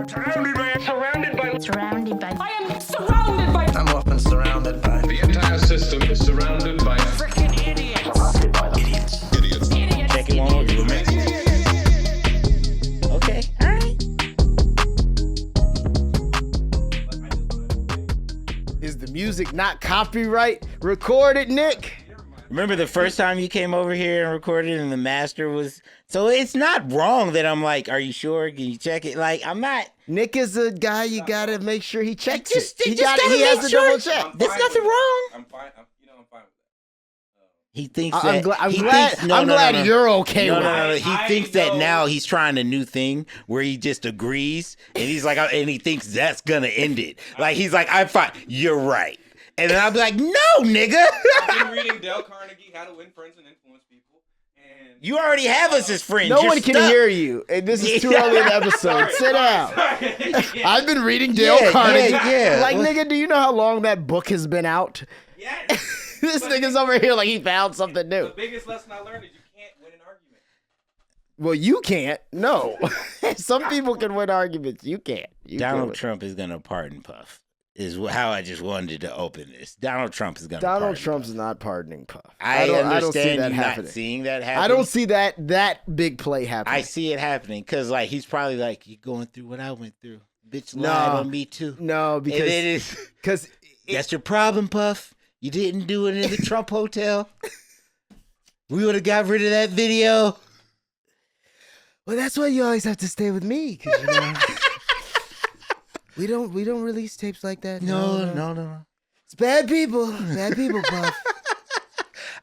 Surrounded by. I am surrounded by. I'm often surrounded by. The entire system is surrounded by Freaking idiots. Surrounded by them. idiots. Idiots. Check it one more time. Okay, all right. Is the music not copyright recorded, Nick? Remember the first time you came over here and recorded and the master was... So it's not wrong that I'm like, are you sure? Can you check it? Like, I'm not... Nick is a guy you gotta make sure he checks it. He He gotta has make to sure. double check. There's nothing wrong. I'm fine. I'm fine with that. He thinks I'm that... glad. I'm he glad, thinks, I'm glad you're okay No, with no, it. no, no. He I thinks that know. now he's trying a new thing where he just agrees and he's like, and he thinks that's gonna end it. Like, he's like, I'm fine. You're right. And then I'll be like, no, nigga. I've been reading Dale Carnegie, How to Win Friends and Influence People, and You already have us as friends. No You're one can stuck. hear you. And this is too early in the episode. Sit down. Sorry. I've been reading Dale Yeah, Carnegie. yeah. Like, nigga, do you know how long that book has been out? Yes. This nigga's over here like he found something new. The biggest lesson I learned is you can't win an argument. Well, you can't. No. Some people can win arguments. You can't. You Donald can't. Trump is gonna pardon Puff. Is how I just wanted to open this. Donald Trump is gonna. Donald pardon Trump's Puff. not pardoning Puff. I don't understand see that you happening. not seeing that happen. I don't see that big play happening. I see it happening because like he's probably like, you going through what I went through. Bitch No. lied on me too. No, And it is. because That's your problem, Puff. You didn't do it in the Trump hotel. We would have got rid of that video. well, that's why you always have to stay with me. 'Cause, you know, we don't release tapes like that. No. It's bad people, Puff.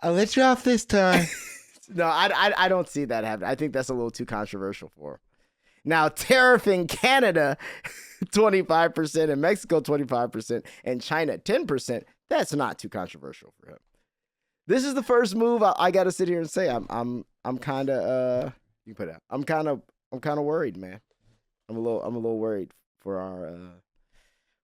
I'll let you off this time. No, I don't see that happening. I think that's a little too controversial for him. Now, tariff in Canada, 25%, in Mexico, 25%, and China, 10%. That's not too controversial for him. This is the first move I got to sit here and say I'm kind of you put it out. I'm kind of worried, man. I'm a little worried for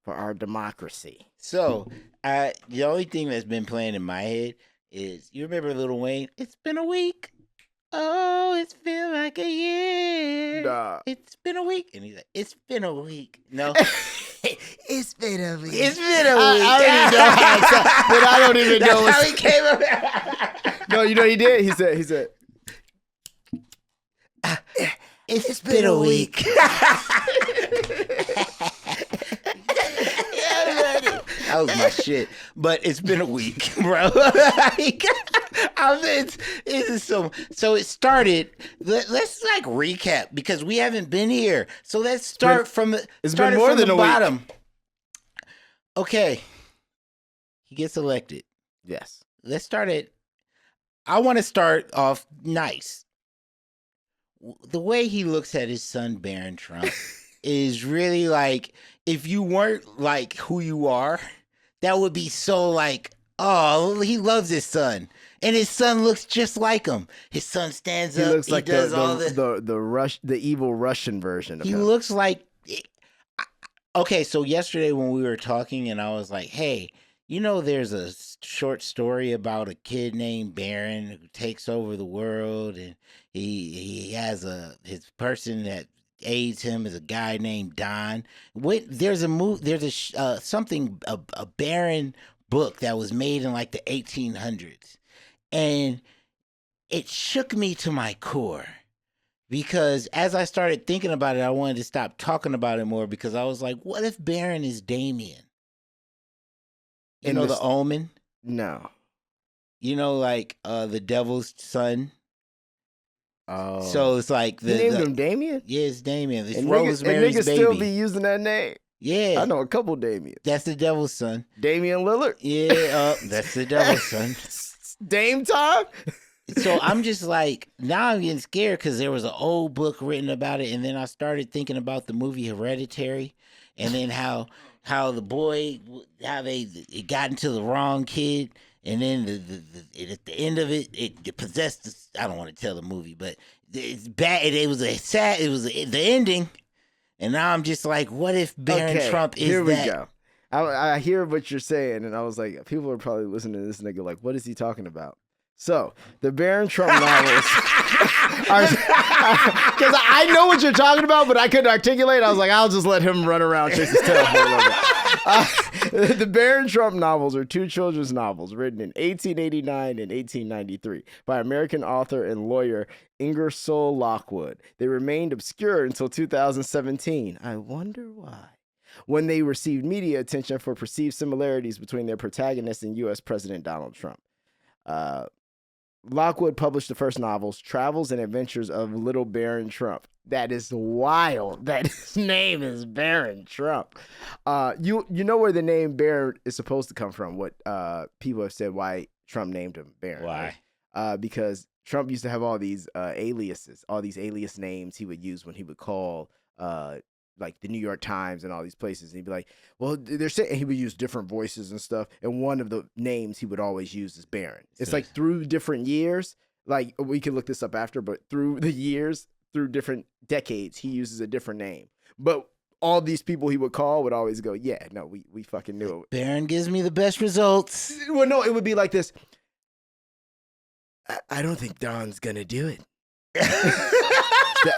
our democracy. So, the only thing that's been playing in my head is, you remember Lil Wayne? It's been a week. Oh, it's been like a year. Nah. It's been a week. And he's like, it's been a week. No. It's been a week. It's been a week. I don't even know how it That's sounds, how but I don't even know. he came up. No, you know what he did? He said, It's been a week. That was my shit. But it's been a week, bro. So it started. Let's like recap because we haven't been here. So let's start from the It's started been more from than the a week. bottom. Okay. He gets elected. yes. Let's start it. I want to start off nice. The way he looks at his son, Barron Trump, is really like, if you weren't like who you are, that would be so like, oh, he loves his son. And his son looks just like him. His son stands He up. looks like does all this. the evil Russian version of He him. looks like. Okay, so yesterday when we were talking, and I was like, hey, you know, there's a short story about a kid named Barron who takes over the world, and he has his person that aids him is a guy named Don. There's a Barron book that was made in like the 1800s, and it shook me to my core. Because as I started thinking about it, I wanted to stop talking about it more because I was like, what if Barron is Damien? You In know, this- the Omen? No. You know, like the devil's son? Oh. So it's like he named him Damien? Yeah, it's Damien. It's And Rosemary's niggas baby. still be using that name. Yeah. I know a couple Damiens. That's the devil's son. Damian Lillard. Yeah, that's the devil's son. Dame time? So I'm just like, now I'm getting scared because there was an old book written about it, and then I started thinking about the movie Hereditary, and then how the boy, how it got into the wrong kid, and then at the end of it possessed. I don't want to tell the movie, but it's bad. It was sad. It was the ending, and now I'm just like, what if Barron Trump is here we that? go. I hear what you're saying, and I was like, people are probably listening to this nigga like, what is he talking about? So, the Barron Trump novels are... Because I know what you're talking about, but I couldn't articulate. I was like, I'll just let him run around, chase his tail for a little bit. The Barron Trump novels are two children's novels written in 1889 and 1893 by American author and lawyer Ingersoll Lockwood. They remained obscure until 2017. I wonder why. When they received media attention for perceived similarities between their protagonists and U.S. President Donald Trump. Lockwood published the first novels, Travels and Adventures of Little Baron Trump. That is wild that his name is Baron Trump. You know where the name Baron is supposed to come from, what people have said why Trump named him Baron. Why? Right? Because Trump used to have all these aliases, all these alias names he would use when he would call like the New York Times and all these places. And he'd be like, well, they're saying, he would use different voices and stuff. And one of the names he would always use is Baron. It's like through different years, like we can look this up after, but through the years, through different decades, he uses a different name. But all these people he would call would always go, yeah, no, we fucking knew it. Baron gives me the best results. Well, no, it would be like this. I don't think Don's gonna do it.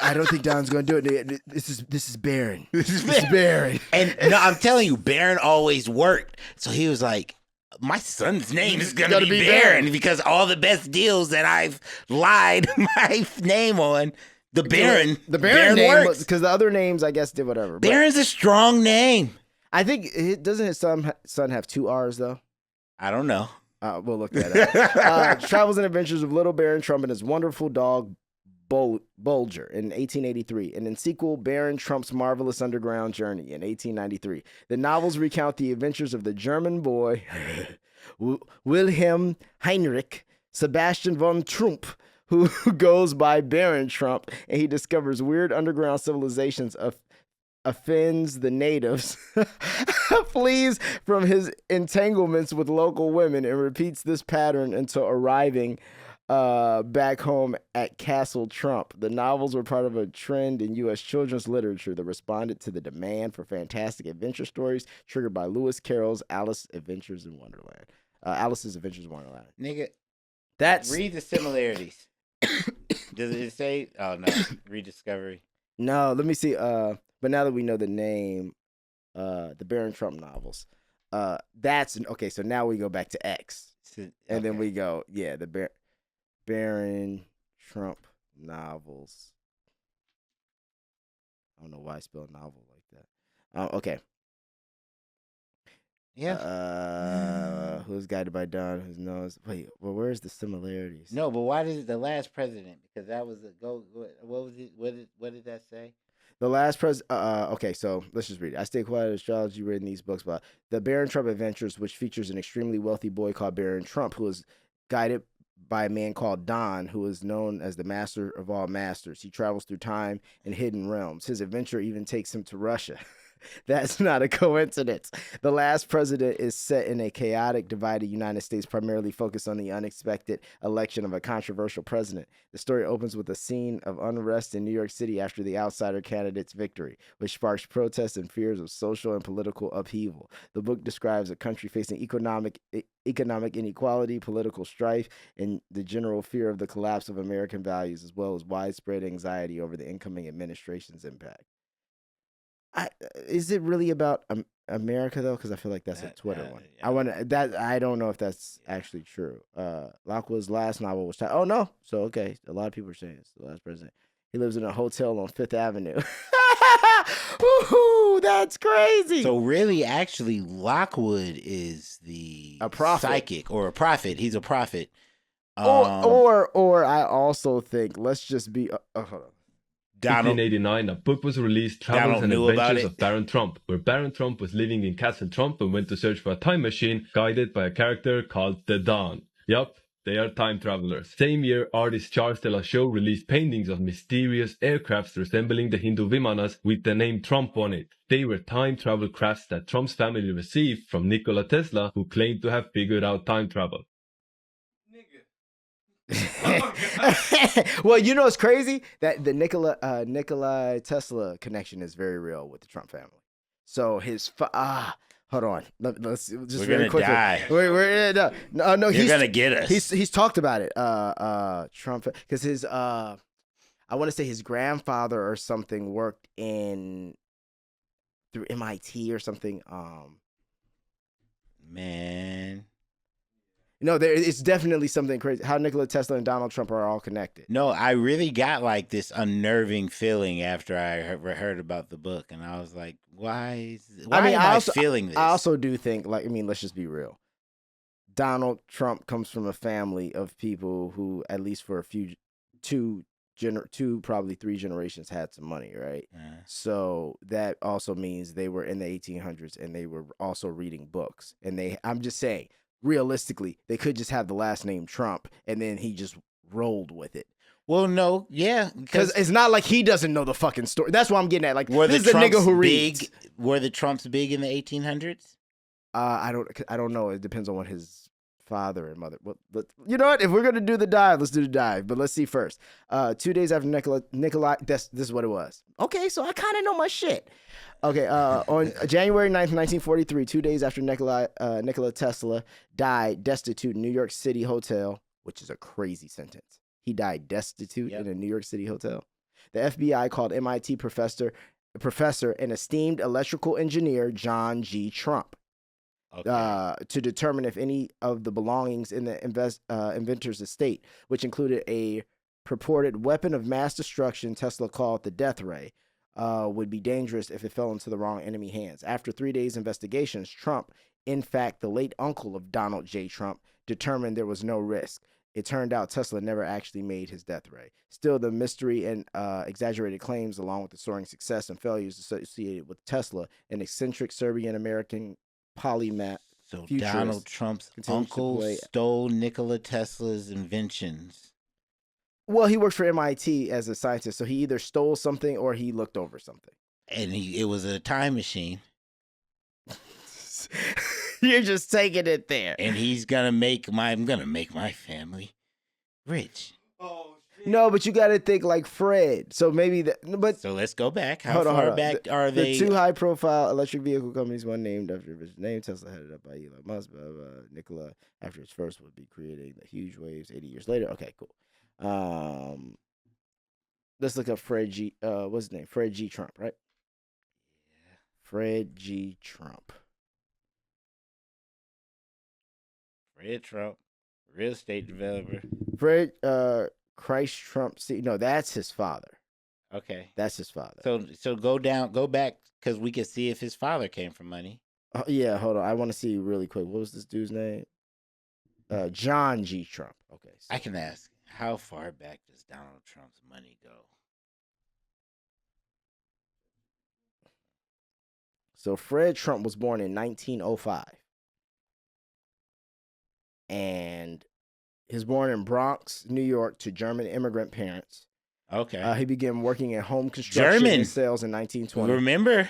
I don't think Don's going to do it. This is Baron. This is Baron. And no, I'm telling you, Baron always worked. So he was like, my son's name is going to be Baron because all the best deals that I've lied my name on, the Baron name works. Because the other names, I guess, did whatever. Baron's a strong name. I think, doesn't his son have 2 R's, though? I don't know. We'll look that up. Travels and Adventures of Little Baron Trump and His Wonderful Dog, Bulger in 1883, and in sequel, Baron Trump's Marvelous Underground Journey in 1893. The novels recount the adventures of the German boy Wilhelm Heinrich Sebastian von Trump, who goes by Baron Trump, and he discovers weird underground civilizations, offends the natives, flees from his entanglements with local women, and repeats this pattern until arriving back home at Castle Trump. The novels were part of a trend in U.S. children's literature that responded to the demand for fantastic adventure stories triggered by Lewis Carroll's Alice's Adventures in Wonderland. Nigga, read the similarities. Does it say? Oh no, Rediscovery. No, let me see. But now that we know the name, the Baron Trump novels, that's okay. So now we go back to X, and then we go, yeah, the Baron Trump novels. I don't know why I spelled novel like that. Okay. Yeah. Who's guided by Don? Who knows? Wait. Well, where's the similarities? No, but why did the last president? Because that was a go. What was it? What did that say? The last president. Okay, so let's just read it. I stay quiet astrology reading these books about the Baron Trump Adventures, which features an extremely wealthy boy called Baron Trump, who is guided by a man called Don, who is known as the master of all masters. He travels through time and hidden realms. His adventure even takes him to Russia. That's not a coincidence. The Last President is set in a chaotic, divided United States, primarily focused on the unexpected election of a controversial president. The story opens with a scene of unrest in New York City after the outsider candidate's victory, which sparks protests and fears of social and political upheaval. The book describes a country facing economic inequality, political strife, and the general fear of the collapse of American values, as well as widespread anxiety over the incoming administration's impact. Is it really about America though? Because I feel like that's a Twitter one. Yeah. I don't know if that's actually true. Lockwood's last novel was titled. Oh no! So okay, a lot of people are saying it's The Last President. He lives in a hotel on Fifth Avenue. Woohoo! That's crazy. So really, actually, Lockwood is a prophet, psychic, or a prophet. He's a prophet. Or I also think let's just be. Hold on. 1889, a book was released, Travels and Adventures of Baron Trump, where Baron Trump was living in Castle Trump and went to search for a time machine guided by a character called the Don. Yup, they are time travelers. Same year, artist Charles de la Show released paintings of mysterious aircrafts resembling the Hindu Vimanas with the name Trump on it. They were time travel crafts that Trump's family received from Nikola Tesla, who claimed to have figured out time travel. Well, you know what's crazy? That the Nikola Tesla connection is very real with the Trump family. So his hold on, let's just we're very gonna quickly. die. No, you're gonna get us. He's talked about it. Trump, because his I want to say his grandfather or something worked through MIT or something. Man. No, it's definitely something crazy. How Nikola Tesla and Donald Trump are all connected. No, I really got like this unnerving feeling after I heard about the book, and I was like, why am I feeling this? I also do think, like, I mean, let's just be real. Donald Trump comes from a family of people who, at least for two, probably 3 generations, had some money, right? So that also means they were in the 1800s and they were also reading books. And I'm just saying, realistically, they could just have the last name Trump and then he just rolled with it. Well, no, yeah, because it's not like he doesn't know the fucking story. That's what I'm getting at. Like, this is a nigga who reads. Were the Trumps big in the 1800s? I don't know. It depends on what his father and mother. Well, you know what? If we're gonna do the dive, let's do the dive. But let's see first. 2 days after Nikolai, this is what it was. Okay, so I kind of know my shit. Okay, on January 9th, 1943, 2 days after Nikola Tesla died destitute in New York City hotel, which is a crazy sentence. He died destitute in a New York City hotel. The FBI called MIT professor and esteemed electrical engineer John G. Trump to determine if any of the belongings in the inventor's estate, which included a purported weapon of mass destruction Tesla called the death ray, would be dangerous if it fell into the wrong enemy hands. After 3 days investigations, Trump, in fact the late uncle of Donald J. Trump, determined there was no risk. It turned out Tesla never actually made his death ray. Still, the mystery and exaggerated claims, along with the soaring success and failures associated with Tesla, an eccentric Serbian-American polymath. So Donald Trump's uncle stole Nikola Tesla's inventions. Well, he worked for MIT as a scientist, so he either stole something or he looked over something. And it was a time machine. You're just taking it there. And I'm gonna make my family rich. Oh, shit. No, but you got to think like Fred. So maybe so let's go back. How far back are they? The 2 high-profile electric vehicle companies, one named after his name, Tesla, headed up by Elon Musk. Nikola, after his first, would be creating the huge waves 80 years later. Okay, cool. Let's look up Fred G. What's his name? Fred G. Trump, right? Yeah. Fred G. Trump. Fred Trump, real estate developer. Fred Christ Trump. See, no, that's his father. Okay, that's his father. So go back because we can see if his father came from money. Yeah, hold on. I want to see really quick. What was this dude's name? John G. Trump. Okay, so. I can ask. How far back does Donald Trump's money go? So Fred Trump was born in 1905. And he was born in Bronx, New York, to German immigrant parents. Okay. He began working in home construction and sales in 1920. Remember?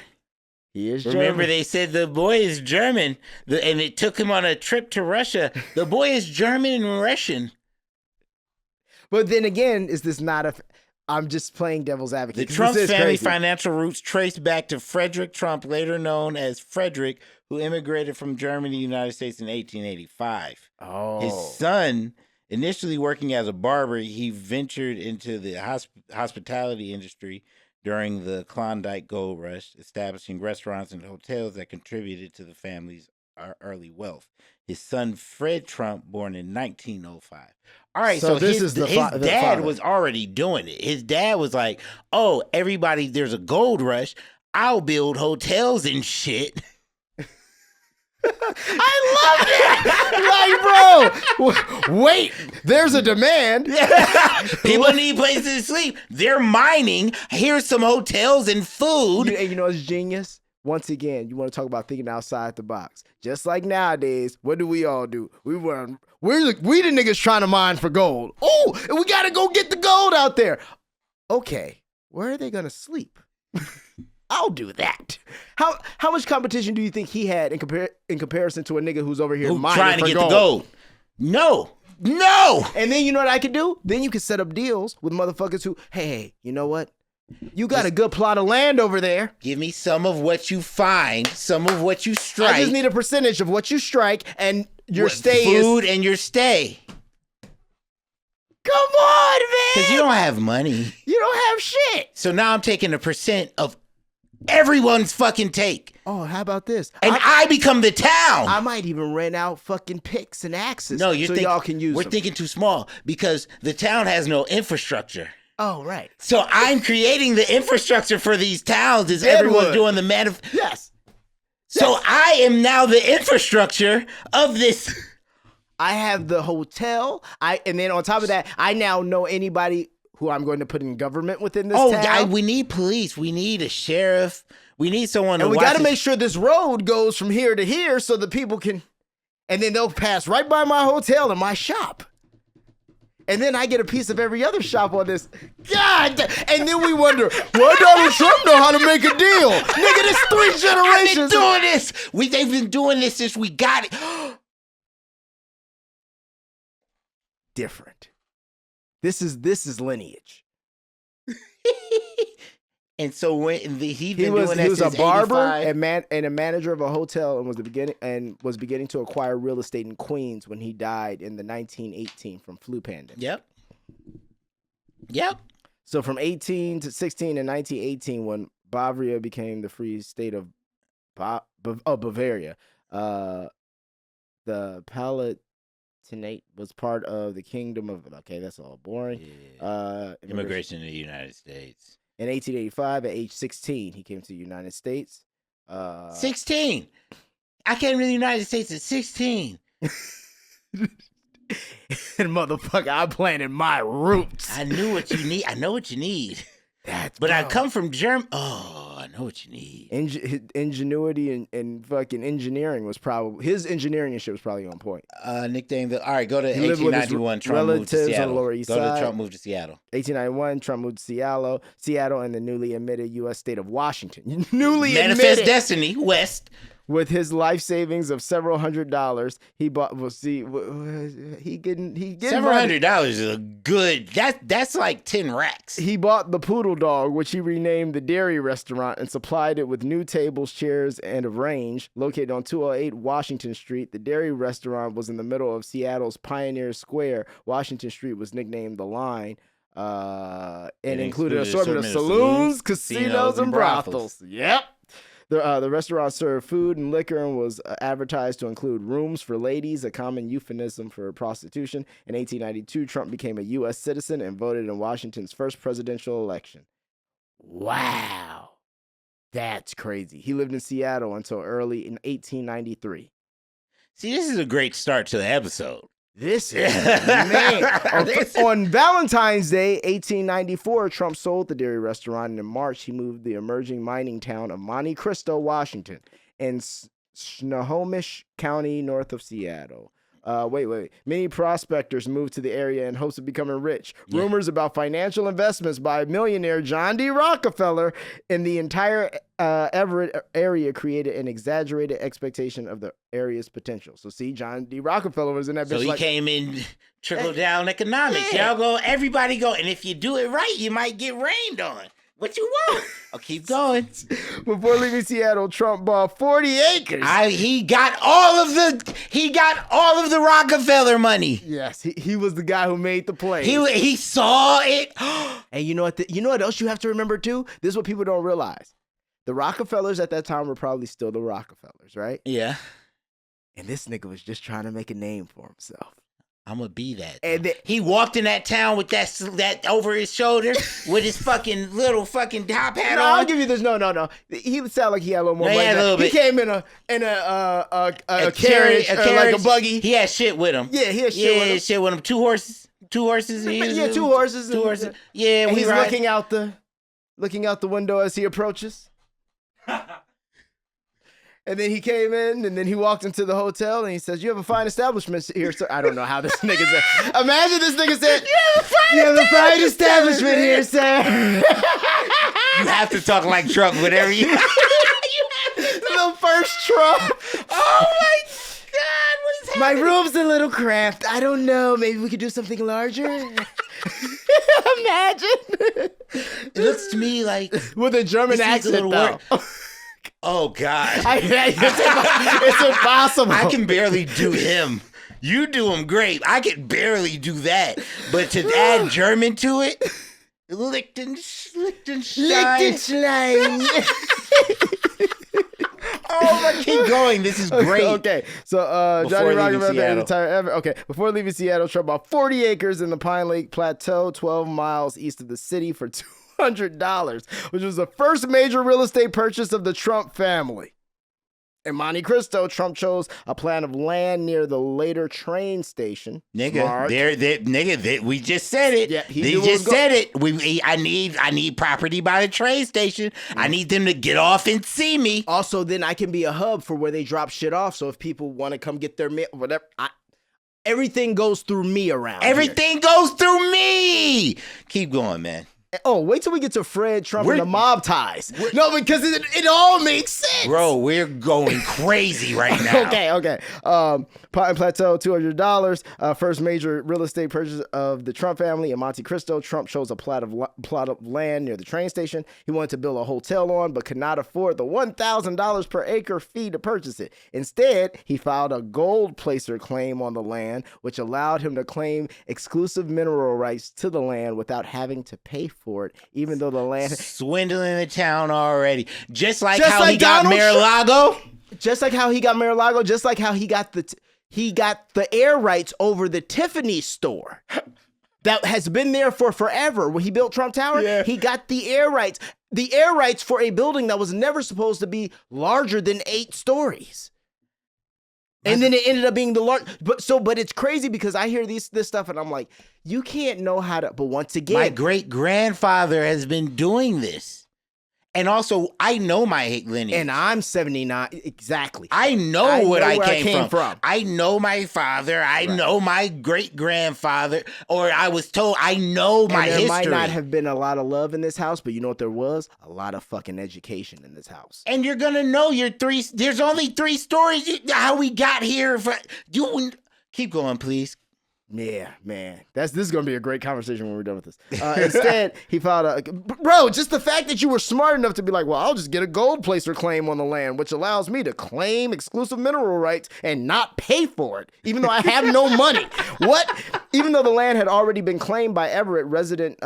He is German. Remember they said the boy is German, and it took him on a trip to Russia. The boy is German and Russian. But then again, is this not a... I'm just playing devil's advocate. The Trump family financial roots trace back to Frederick Trump, later known as Frederick, who immigrated from Germany to the United States in 1885. Oh. His son, initially working as a barber, he ventured into the hospitality industry during the Klondike Gold Rush, establishing restaurants and hotels that contributed to the family's early wealth. His son, Fred Trump, born in 1905. All right, so his dad was already doing it. His dad was like, oh, everybody, there's a gold rush. I'll build hotels and shit. I love that. Like, bro, wait, there's a demand. People need places to sleep. They're mining. Here's some hotels and food. You know what's genius? Once again, you want to talk about thinking outside the box. Just like nowadays, what do we all do? We the niggas trying to mine for gold. Oh, and we got to go get the gold out there. Okay, where are they going to sleep? I'll do that. How much competition do you think he had in comparison to a nigga who's over here mining trying to get gold? The gold? No. And then you know what I could do? Then you could set up deals with motherfuckers who, hey, you know what? You got a good plot of land over there. Give me some of what you find, some of what you strike. I just need a percentage of what you strike and your and your stay. Come on, man. Because you don't have money. You don't have shit. So now I'm taking a percent of everyone's fucking take. Oh, how about this? And I become the town. I might even rent out fucking picks and axes No, so y'all can use We're them. thinking too small because the town has no infrastructure. Oh, right. So I'm creating the infrastructure for these towns as Deadwood. everyone's doing the Yes. So I am now the infrastructure of this. I have the hotel. And then on top of that, I now know anybody who I'm going to put in government within this town. We need police. We need a sheriff. We need someone. And we got to make sure this road goes from here to here so the people can. And then they'll pass right by my hotel and my shop. And then I get a piece of every other shop on this. God! And then we wonder, why Donald Trump know how to make a deal? Nigga, this 3 generations. I've been doing this. They've been doing this since we got it. Different. This is lineage. And so when he was a barber and a manager of a hotel and was beginning to acquire real estate in Queens when he died in the 1918 from flu pandemic. Yep. So from 18 to 16 in 1918, when Bavaria became the free state of Bavaria, the Palatinate was part of the kingdom of. Okay, that's all boring. Yeah. Immigration to the United States. In 1885, at age 16, he came to the United States. 16. I came to the United States at 16. And motherfucker, I planted my roots. I knew what you need. I know what you need. But I come from Germany. Oh, I know what you need. Ingenuity and fucking engineering was probably his engineering and shit was probably on point. Nickname. All right, go to 1891. Trump moved to Seattle. On the Lower East Side. Side. Trump moved to Seattle. 1891. Trump moved to Seattle, and the newly admitted U.S. state of Washington. Manifest Destiny West. With his life savings of several $100s, he bought. He getting several $100 is a good. That's like 10 racks. He bought the Poodle Dog, which he renamed the Dairy Restaurant, and supplied it with new tables, chairs, and a range. Located on 208 Washington Street, the Dairy Restaurant was in the middle of Seattle's Pioneer Square. Washington Street was nicknamed the Line. And included an assortment of saloons, casinos, and brothels. Yep. The restaurant served food and liquor and was advertised to include rooms for ladies, a common euphemism for prostitution. In 1892, Trump became a U.S. citizen and voted in Washington's first presidential election. Wow. That's crazy. He lived in Seattle until early in 1893. See, this is a great start to the episode. This is, man. On Valentine's Day, 1894, Trump sold the Dairy Restaurant, and in March, he moved the emerging mining town of Monte Cristo, Washington, in Snohomish County, north of Seattle. Wait. Many prospectors moved to the area in hopes of becoming rich. Yeah. Rumors about financial investments by millionaire John D. Rockefeller in the entire Everett area created an exaggerated expectation of the area's potential. So see, John D. Rockefeller was in that bitch. So he came in trickle down economics. Yeah. Y'all go, everybody go, and if you do it right, you might get rained on. What you want? I'll keep going. Before leaving Seattle, Trump bought 40 acres. He got all of the Rockefeller money. Yes, he was the guy who made the play. He saw it. And you know what else you have to remember too? This is what people don't realize. The Rockefellers at that time were probably still the Rockefellers, right? Yeah. And this nigga was just trying to make a name for himself. I'm gonna be that. And he walked in that town with that over his shoulder with his fucking little fucking top hat on. I'll give you this. No. He sounded like he had a little more money. He came in a carriage, like a buggy. He had shit with him. Yeah, he had shit with him. 2 horses. 2 horses. Yeah, 2 horses. 2 horses. Yeah, and he's looking out the window as he approaches. And then he came in, and then he walked into the hotel, and he says, "You have a fine establishment here, sir." I don't know how this nigga said. Imagine this nigga said, "You have a fine establishment here, sir." You have to talk like Trump, whatever you. The first Trump. Oh my God, what is happening? My room's a little cramped. I don't know. Maybe we could do something larger. Imagine. It looks to me like with a German accent, though. Oh God! It's impossible. I can barely do him. You do them great. I can barely do that. But to add German to it, Liechtenstein. Oh, keep going. This is great. Okay, so Johnny Rockefeller the entire. Okay, before leaving Seattle, Trump bought 40 acres in the Pine Lake Plateau, 12 miles east of the city, for $200, which was the first major real estate purchase of the Trump family. In Monte Cristo, Trump chose a plan of land near the later train station. Nigga, we just said it. Yeah, they just said it. I need property by the train station. I need them to get off and see me. Also, then I can be a hub for where they drop shit off. So if people want to come get their mail, whatever, everything goes through me around. Everything goes through me. Keep going, man. Oh, wait till we get to Fred Trump and the mob ties. No, because it all makes sense. Bro, we're going crazy right now. Okay. Pine Plateau, $200. First major real estate purchase of the Trump family in Monte Cristo. Trump chose a plot of land near the train station. He wanted to build a hotel on, but could not afford the $1,000 per acre fee to purchase it. Instead, he filed a gold placer claim on the land, which allowed him to claim exclusive mineral rights to the land without having to pay for it, even though the land swindling the town already. Just like how he got Mar-a-Lago. Just like how he got Mar-a-Lago. Just like how he got the air rights over the Tiffany store that has been there for forever. When he built Trump Tower, he got the air rights. The air rights for a building that was never supposed to be larger than 8 stories. And then it ended up being the large, but it's crazy because I hear this stuff and I'm like, you can't know how to. But once again, my great grandfather has been doing this, and also I know my lineage. And I'm 79 exactly. I know where I came from. I know my father. I know my great grandfather, or I was told I know my history. There might not have been a lot of love in this house, but you know what there was? A lot of fucking education in this house. And you're gonna know there's only 3 stories how we got here. You keep going, please. Yeah, man. This is going to be a great conversation when we're done with this. Instead, he filed just the fact that you were smart enough to be like, well, I'll just get a gold placer claim on the land, which allows me to claim exclusive mineral rights and not pay for it, even though I have no money. What? Even though the land had already been claimed by Everett resident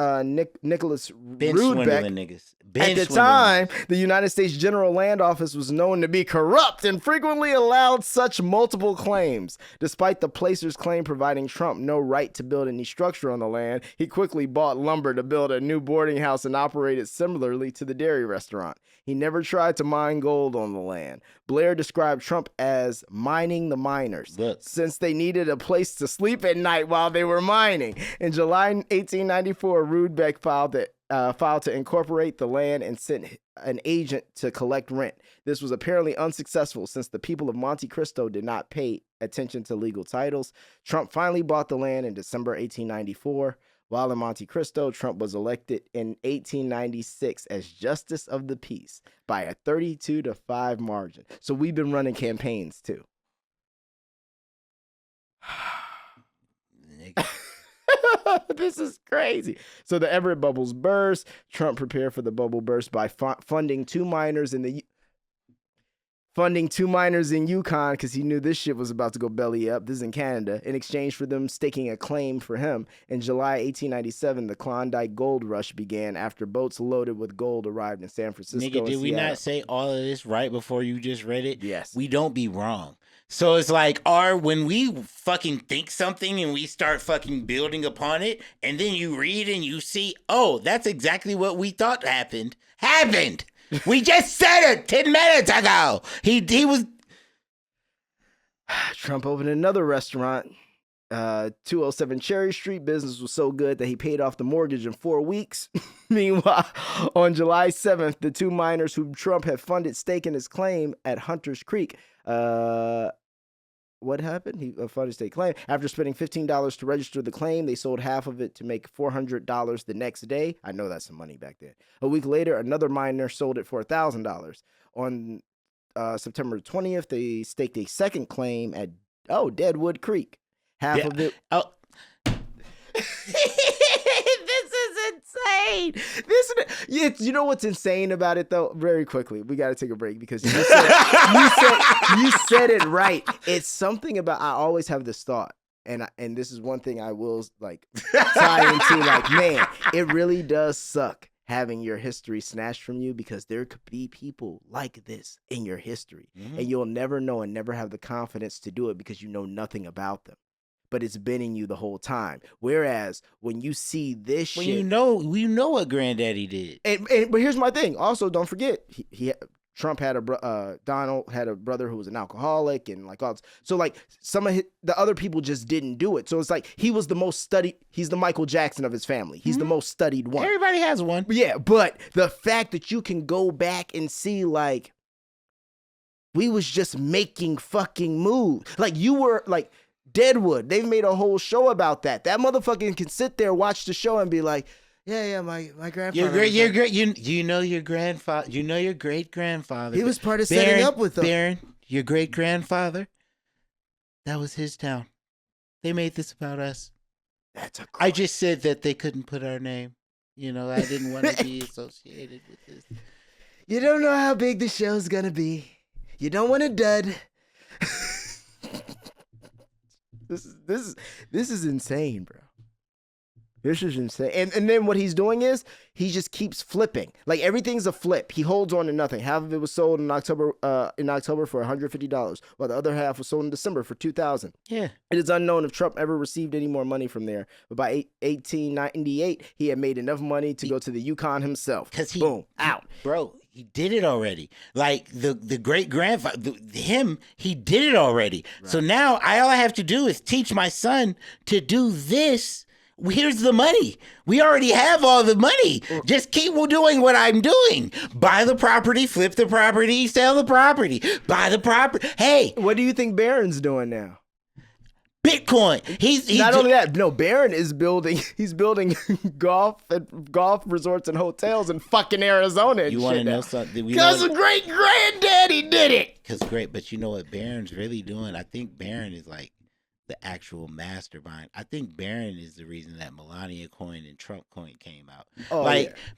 Nicholas Rudbeck. At the time, the United States General Land Office was known to be corrupt and frequently allowed such multiple claims. Despite the placer's claim providing Trump no right to build any structure on the land, he quickly bought lumber to build a new boarding house and operate it similarly to the dairy restaurant. He never tried to mine gold on the land. Blair described Trump as mining the miners, since they needed a place to sleep at night while they were mining. In July 1894, Rudbeck filed to incorporate the land and sent an agent to collect rent. This was apparently unsuccessful since the people of Monte Cristo did not pay attention to legal titles. Trump finally bought the land in December 1894. While in Monte Cristo, Trump was elected in 1896 as Justice of the Peace by a 32-5 margin. So we've been running campaigns too. This is crazy. So the Everett bubbles burst. Trump prepared for the bubble burst by funding 2 miners in Yukon because he knew this shit was about to go belly up. This is in Canada. In exchange for them staking a claim for him. In July 1897, the Klondike gold rush began after boats loaded with gold arrived in San Francisco. Nigga, did we not say all of this right before you just read it? Yes. We don't be wrong. So it's like, when we fucking think something and we start fucking building upon it, and then you read and you see, oh, that's exactly what we thought happened. We just said it 10 minutes ago. He was. Trump opened another restaurant, 207 Cherry Street. Business was so good that he paid off the mortgage in 4 weeks. Meanwhile, on July 7th, the 2 miners whom Trump had funded staking his claim at Hunter's Creek. What happened? He funded state claim. After spending $15 to register the claim, they sold half of it to make $400 the next day. I know that's some money back then. A week later, another miner sold it for $1,000. On September 20th, they staked a second claim at Deadwood Creek. Half of it. Oh. This is insane. You know what's insane about it though? Very quickly, we got to take a break because you said it right. It's something about, I always have this thought, and this is one thing I will like tie into. Like, man, it really does suck having your history snatched from you, because there could be people like this in your history, and you'll never know and never have the confidence to do it because you know nothing about them. But it's been in you the whole time. Whereas when you see this shit, you know what Granddaddy did. But here's my thing. Also, don't forget, Trump had Donald had a brother who was an alcoholic, and like all this. So like some of the other people just didn't do it. So it's like he was the most studied. He's the Michael Jackson of his family. He's the most studied one. Everybody has one. Yeah, but the fact that you can go back and see, like, we was just making fucking moves. Like, you were like Deadwood. They've made a whole show about that. That motherfucker can sit there, watch the show, and be like, yeah, my grandfather. You know your grandfather. You know your great grandfather. He was part of setting up with them. Baron, your great grandfather. That was his town. They made this about us. I just said that they couldn't put our name. You know, I didn't want to be associated with this. You don't know how big the show's gonna be. You don't want to dud. This is insane, bro. This is insane. And then what he's doing is he just keeps flipping. Like, everything's a flip. He holds on to nothing. Half of it was sold in October for $150, while the other half was sold in December for $2,000. Yeah. It is unknown if Trump ever received any more money from there. But by 1898, he had made enough money to go to the Yukon himself. Boom, out. Bro, he did it already. Like, the great-grandfather, he did it already. Right. So now all I have to do is teach my son to do this. Here's the money. We already have all the money. Just keep doing what I'm doing. Buy the property, flip the property, sell the property. Buy the property. Hey. What do you think Barron's doing now? Bitcoin. He's not only that. No, Barron is building. He's building golf resorts and hotels in fucking Arizona. You want to know something? Because the great granddaddy did it. But you know what Barron's really doing? I think Barron is like the actual mastermind. I think Barron is the reason that Melania coin and Trump coin came out.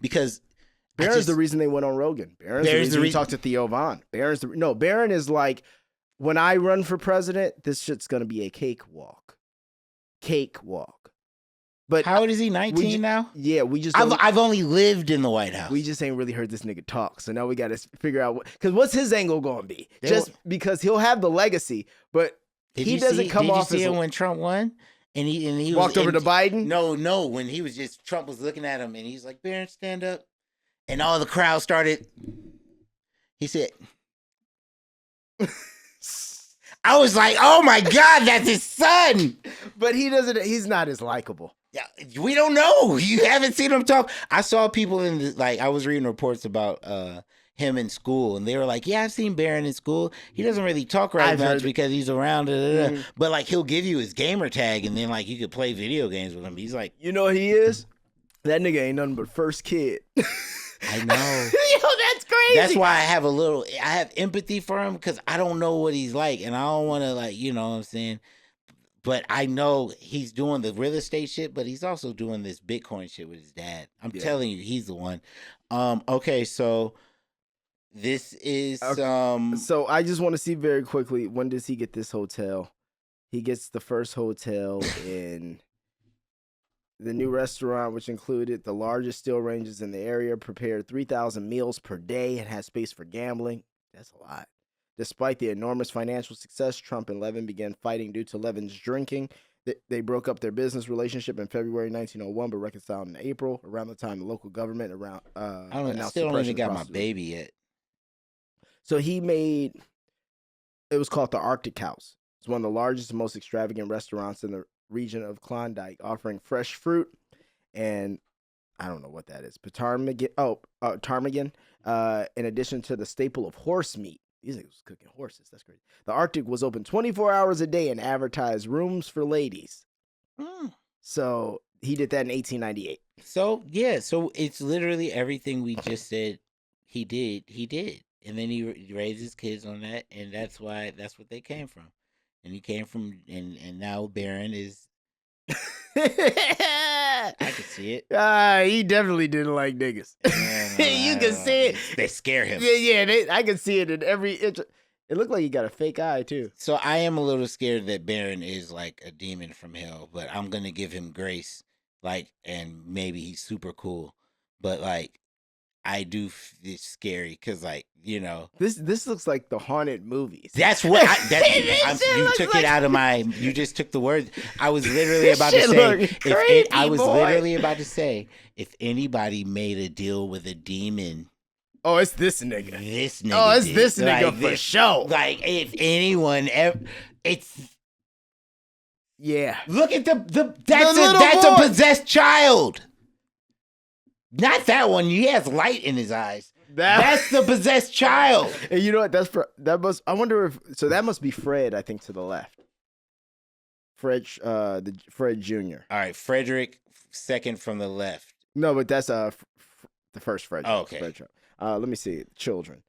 Because Barron's the reason they went on Rogan. Barron's the reason we talked to Theo Von. Barron is like, when I run for president, this shit's gonna be a cakewalk. But how old is he? 19 now? Yeah, I've only lived in the White House. We just ain't really heard this nigga talk. So now we got to figure out because what's his angle gonna be? Just because he'll have the legacy, but he doesn't come off as. Did you see him when Trump won? And he walked over to Biden? No, when he was just, Trump was looking at him and he's like, Barron, stand up. And all the crowd started. He said, I was like, oh my God, that's his son. But he's not as likable. Yeah, we don't know. You haven't seen him talk. I saw people I was reading reports about him in school, and they were like, yeah, I've seen Barron in school. He doesn't really talk much because he's around, but like he'll give you his gamer tag, and then like you could play video games with him. He's like, you know what he is? That nigga ain't nothing but first kid. I know. Yo, that's crazy. That's why I have empathy for him, because I don't know what he's like, and I don't want to, like, you know what I'm saying? But I know he's doing the real estate shit, but he's also doing this Bitcoin shit with his dad. I'm telling you, he's the one. Okay, so this is So I just want to see very quickly, when does he get this hotel? He gets the first hotel in the new restaurant, which included the largest steel ranges in the area, prepared 3,000 meals per day and has space for gambling. That's a lot. Despite the enormous financial success, Trump and Levin began fighting due to Levin's drinking. They broke up their business relationship in February 1901, but reconciled in April, around the time the local government I still don't even got my baby yet. So it was called the Arctic House. It's one of the largest and most extravagant restaurants in the region of Klondike, offering fresh fruit and I don't know what that is. Ptarmigan. In addition to the staple of horse meat. These niggas was cooking horses. That's crazy. The Arctic was open 24 hours a day and advertised rooms for ladies. So he did that in 1898. So it's literally everything we just said he did. And then he raised his kids on that, and that's what they came from. And he came from, and now Barron is I can see it. He definitely didn't like niggas. You can see it. They scare him. Yeah. I can see it in every inch. It looked like he got a fake eye too. So I am a little scared that Baron is like a demon from hell, but I'm gonna give him grace, like, and maybe he's super cool, but like, I do. It's scary because, like, you know, this looks like the haunted movies. that's what you took it out of my. You just took the words. I was literally about to say. Literally about to say, if anybody made a deal with a demon. Oh, it's this nigga. This nigga. Oh, it's this nigga like, for sure. Like, if anyone ever, it's. Yeah. Look at that's a possessed child. Not that one. He has light in his eyes. That's the possessed child. And you know what? I wonder if that must be Fred. I think to the left. Fred Jr. All right, Frederick, second from the left. No, but that's the first Frederick. Oh, okay. Frederick. Let me see. Children.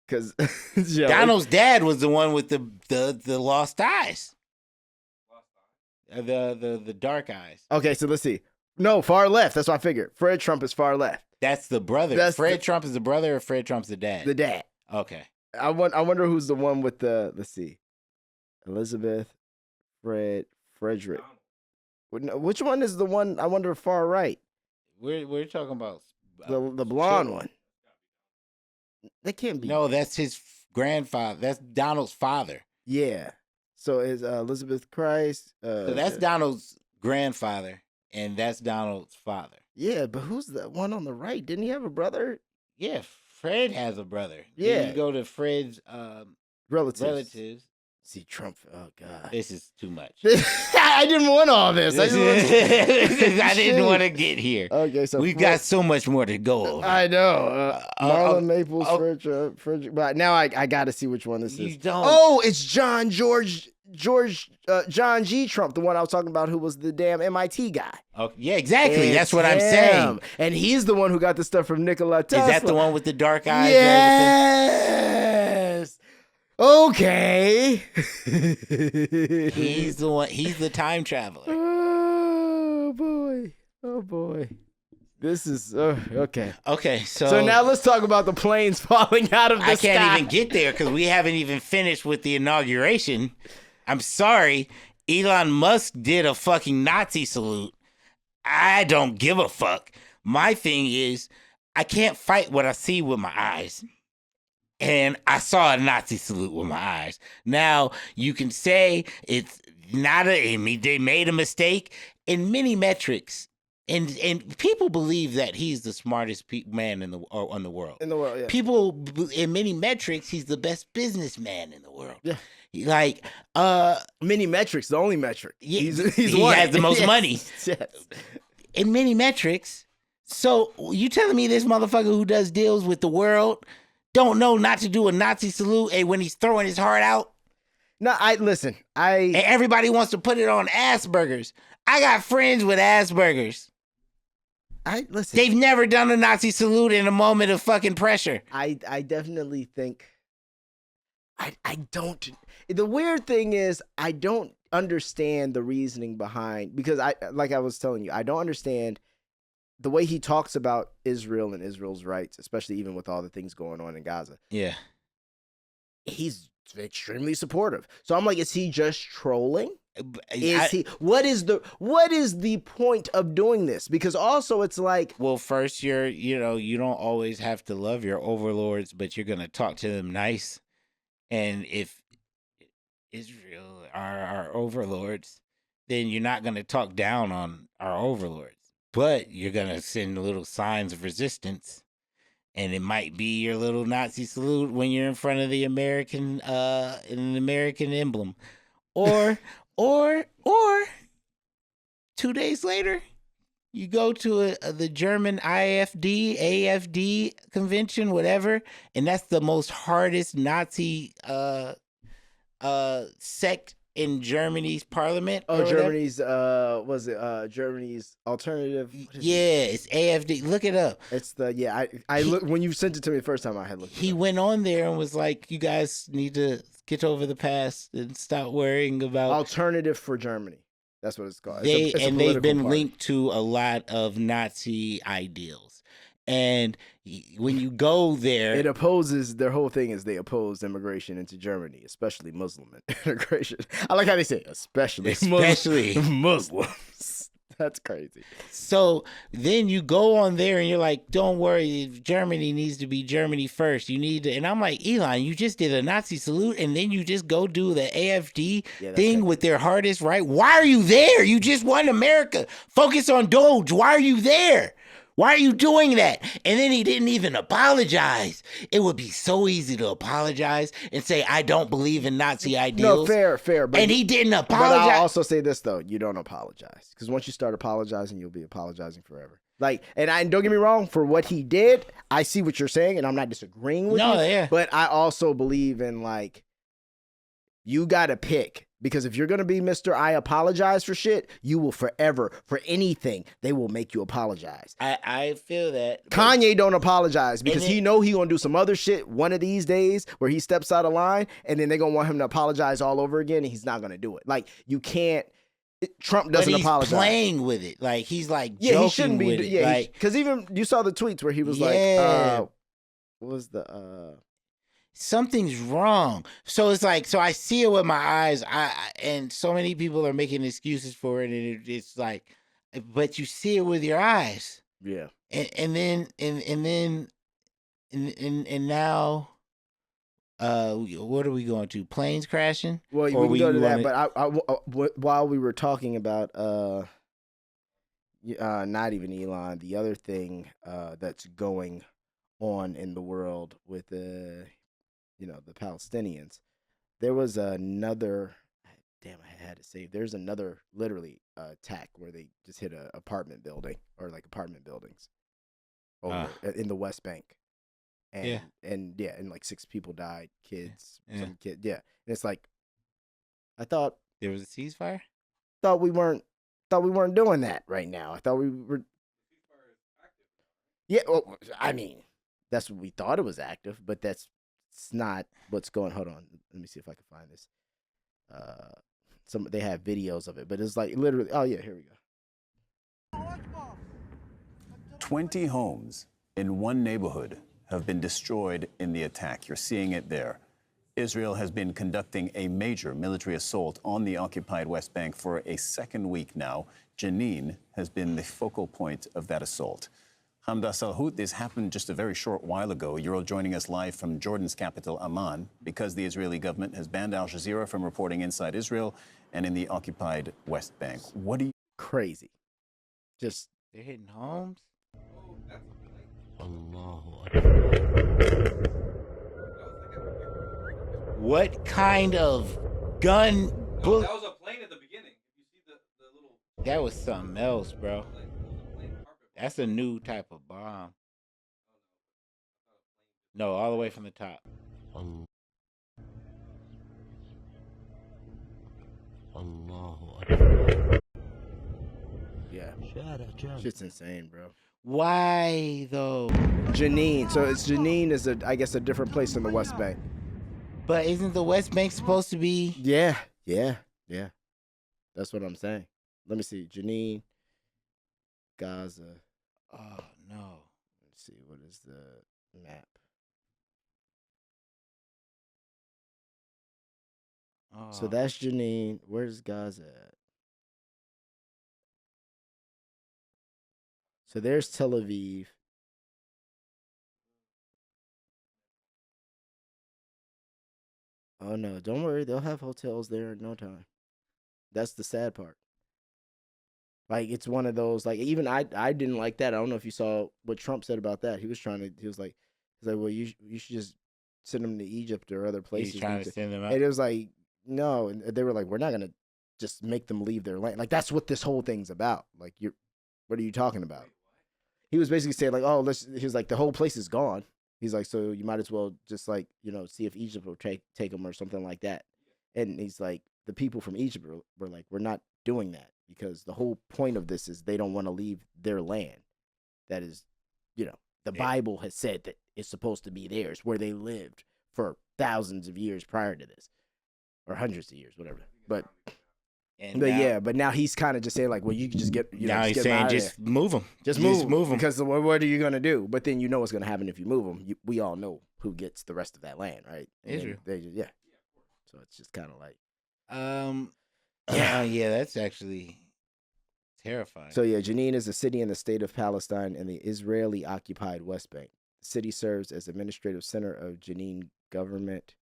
Because Donald's dad was the one with the lost eyes. The dark eyes. Okay, so let's see. No, far left. That's what I figured. Fred Trump is far left. That's the brother. Fred Trump is the brother, or Fred Trump's the dad? The dad. Okay. I wonder who's the one with the. Let's see. Elizabeth, Frederick. Which one is the one? I wonder far right. We're talking about the blonde one. That can't be. No, that's his grandfather. That's Donald's father. Yeah. So is Elizabeth Christ. So that's Donald's grandfather. And that's Donald's father. Yeah, but who's the one on the right? Didn't he have a brother? Yeah, Fred has a brother. Yeah. Then you go to Fred's relatives. See, Trump. Oh, God. This is too much. I didn't want all this. I didn't want to get here. Okay, so we've got so much more to go over. I know. Marlon Maples, Frederick. But now I got to see which one this is. You don't. Oh, it's John G. Trump, the one I was talking about, who was the damn MIT guy. Oh, yeah, exactly. That's what I'm saying. And he's the one who got the stuff from Nikola Tesla. Is that the one with the dark eyes? Yes. Okay. He's the one. He's the time traveler. Oh boy. This is okay. Okay, so now let's talk about the planes falling out of the sky. I can't even get there because we haven't even finished with the inauguration. I'm sorry. Elon Musk did a fucking Nazi salute. I don't give a fuck. My thing is, I can't fight what I see with my eyes. And I saw a Nazi salute with my eyes. Now, you can say it's not they made a mistake in many metrics. And people believe that he's the smartest man in the world. In the world, yeah. People, in many metrics, he's the best businessman in the world. Yeah. Like, many metrics, the only metric. Yeah, he one. has the most money. Yes. In many metrics. So you telling me this motherfucker who does deals with the world don't know not to do a Nazi salute when he's throwing his heart out? No, listen. And everybody wants to put it on Asperger's. I got friends with Asperger's. Listen. They've never done a Nazi salute in a moment of fucking pressure. I definitely think. I don't. The weird thing is, I don't understand the reasoning behind, because like I was telling you, I don't understand the way he talks about Israel and Israel's rights, especially even with all the things going on in Gaza. Yeah. He's extremely supportive. So I'm like, is he just trolling? What is the point of doing this? Because also it's like, well, first you don't always have to love your overlords, but you're gonna talk to them nice. And if Israel are our overlords, then you're not gonna talk down on our overlords, but you're gonna send little signs of resistance. And it might be your little Nazi salute when you're in front of the American emblem. Or 2 days later, you go to the German AfD convention, whatever, and that's the most hardest Nazi sect in Germany's parliament. Oh, Germany's Germany's alternative? It's AfD. Look it up. It's I look, when you sent it to me the first time, I had looked. He went on there and was like, "You guys need to get over the past and stop worrying about Alternative for Germany." That's what it's called. They've been political party. linked to a lot of Nazi ideals, and when you go there, It opposes, their whole thing is they oppose immigration into Germany, especially Muslim immigration. I like how they say especially Muslims. That's crazy. So then you go on there and you're like, don't worry, Germany needs to be Germany first. You need to, and I'm like, Elon, you just did a Nazi salute and then you just go do the AFD thing with their hardest right. Why are you there? You just won America. Focus on Doge. Why are you there? Why are you doing that? And then he didn't even apologize. It would be so easy to apologize and say, I don't believe in Nazi ideals. No, fair. But, and he didn't apologize. But I'll also say this, though. You don't apologize. Because once you start apologizing, you'll be apologizing forever. Like, and don't get me wrong, for what he did, I see what you're saying, and I'm not disagreeing with you. Yeah. But I also believe in, like, you got to pick. Because if you're going to be Mr. I apologize for shit, you will forever, for anything, they will make you apologize. I feel that. Kanye don't apologize because he know he going to do some other shit one of these days where he steps out of line and then they going to want him to apologize all over again and he's not going to do it. Like, you can't. Trump doesn't apologize. He's playing with it. Like, he's like joking he shouldn't be. with it. Because even you saw the tweets where he was like, what was the something's wrong. So it's like, so I see it with my eyes. And so many people are making excuses for it, and it's like, but you see it with your eyes. Yeah. And now, what are we going to? Planes crashing? Well, we can go to that. But while we were talking about not even Elon, the other thing that's going on in the world with the Palestinians, there was another. Damn, I had to save. There's another literally attack where they just hit an apartment building or like apartment buildings over in the West Bank. And like 6 people died, kids, some kids. Yeah. And it's like, I thought there was a ceasefire. Thought we weren't doing that right now. I thought we were. Yeah. Well, I mean, that's what we thought it was active, but it's not what's going. Hold on. Let me see if I can find this. They have videos of it, but it's like literally. Oh yeah, here we go. 20 homes in one neighborhood have been destroyed in the attack. You're seeing it there. Israel has been conducting a major military assault on the occupied West Bank for a second week now. Jenin has been the focal point of that assault. Hamda Salhout, this happened just a very short while ago. You're all joining us live from Jordan's capital, Amman, because the Israeli government has banned Al Jazeera from reporting inside Israel and in the occupied West Bank. What do you... Crazy. Just... They're hitting homes? Allahu What kind of gun... That was a plane at the beginning. You see the little... That was something else, bro. That's a new type of bomb. No, all the way from the top. Yeah. Shit's insane, bro. Why though? Jenin. So Jenin is I guess a different place in the West Bank. But isn't the West Bank supposed to be? Yeah. That's what I'm saying. Let me see. Jenin, Gaza. Oh no. Let's see. What is the map? Oh. So that's Jenin. Where's Gaza at? So there's Tel Aviv. Oh no, don't worry. They'll have hotels there in no time. That's the sad part. Like, it's one of those, like, even I didn't like that. I don't know if you saw what Trump said about that. He was like, well, you should just send them to Egypt or other places. He's trying to send them out. And it was like, no. And they were like, we're not going to just make them leave their land. Like, that's what this whole thing's about. Like, what are you talking about? He was basically saying, like, he was like, the whole place is gone. He's like, so you might as well just, like, see if Egypt will take them or something like that. And he's like, the people from Egypt were like, we're not doing that. Because the whole point of this is they don't want to leave their land. That is, the Bible has said that it's supposed to be theirs, where they lived for thousands of years prior to this, or hundreds of years, whatever. But And But now, but now he's kind of just saying like, well, you can just get, now just he's get saying out of just there. move them. Just move them. Because what are you gonna do? But then you know what's gonna happen if you move them. We all know who gets the rest of that land, right? And Israel. So it's just kind of like, yeah, that's actually terrifying. So Jenin is a city in the state of Palestine in the Israeli-occupied West Bank. The city serves as administrative center of Jenin government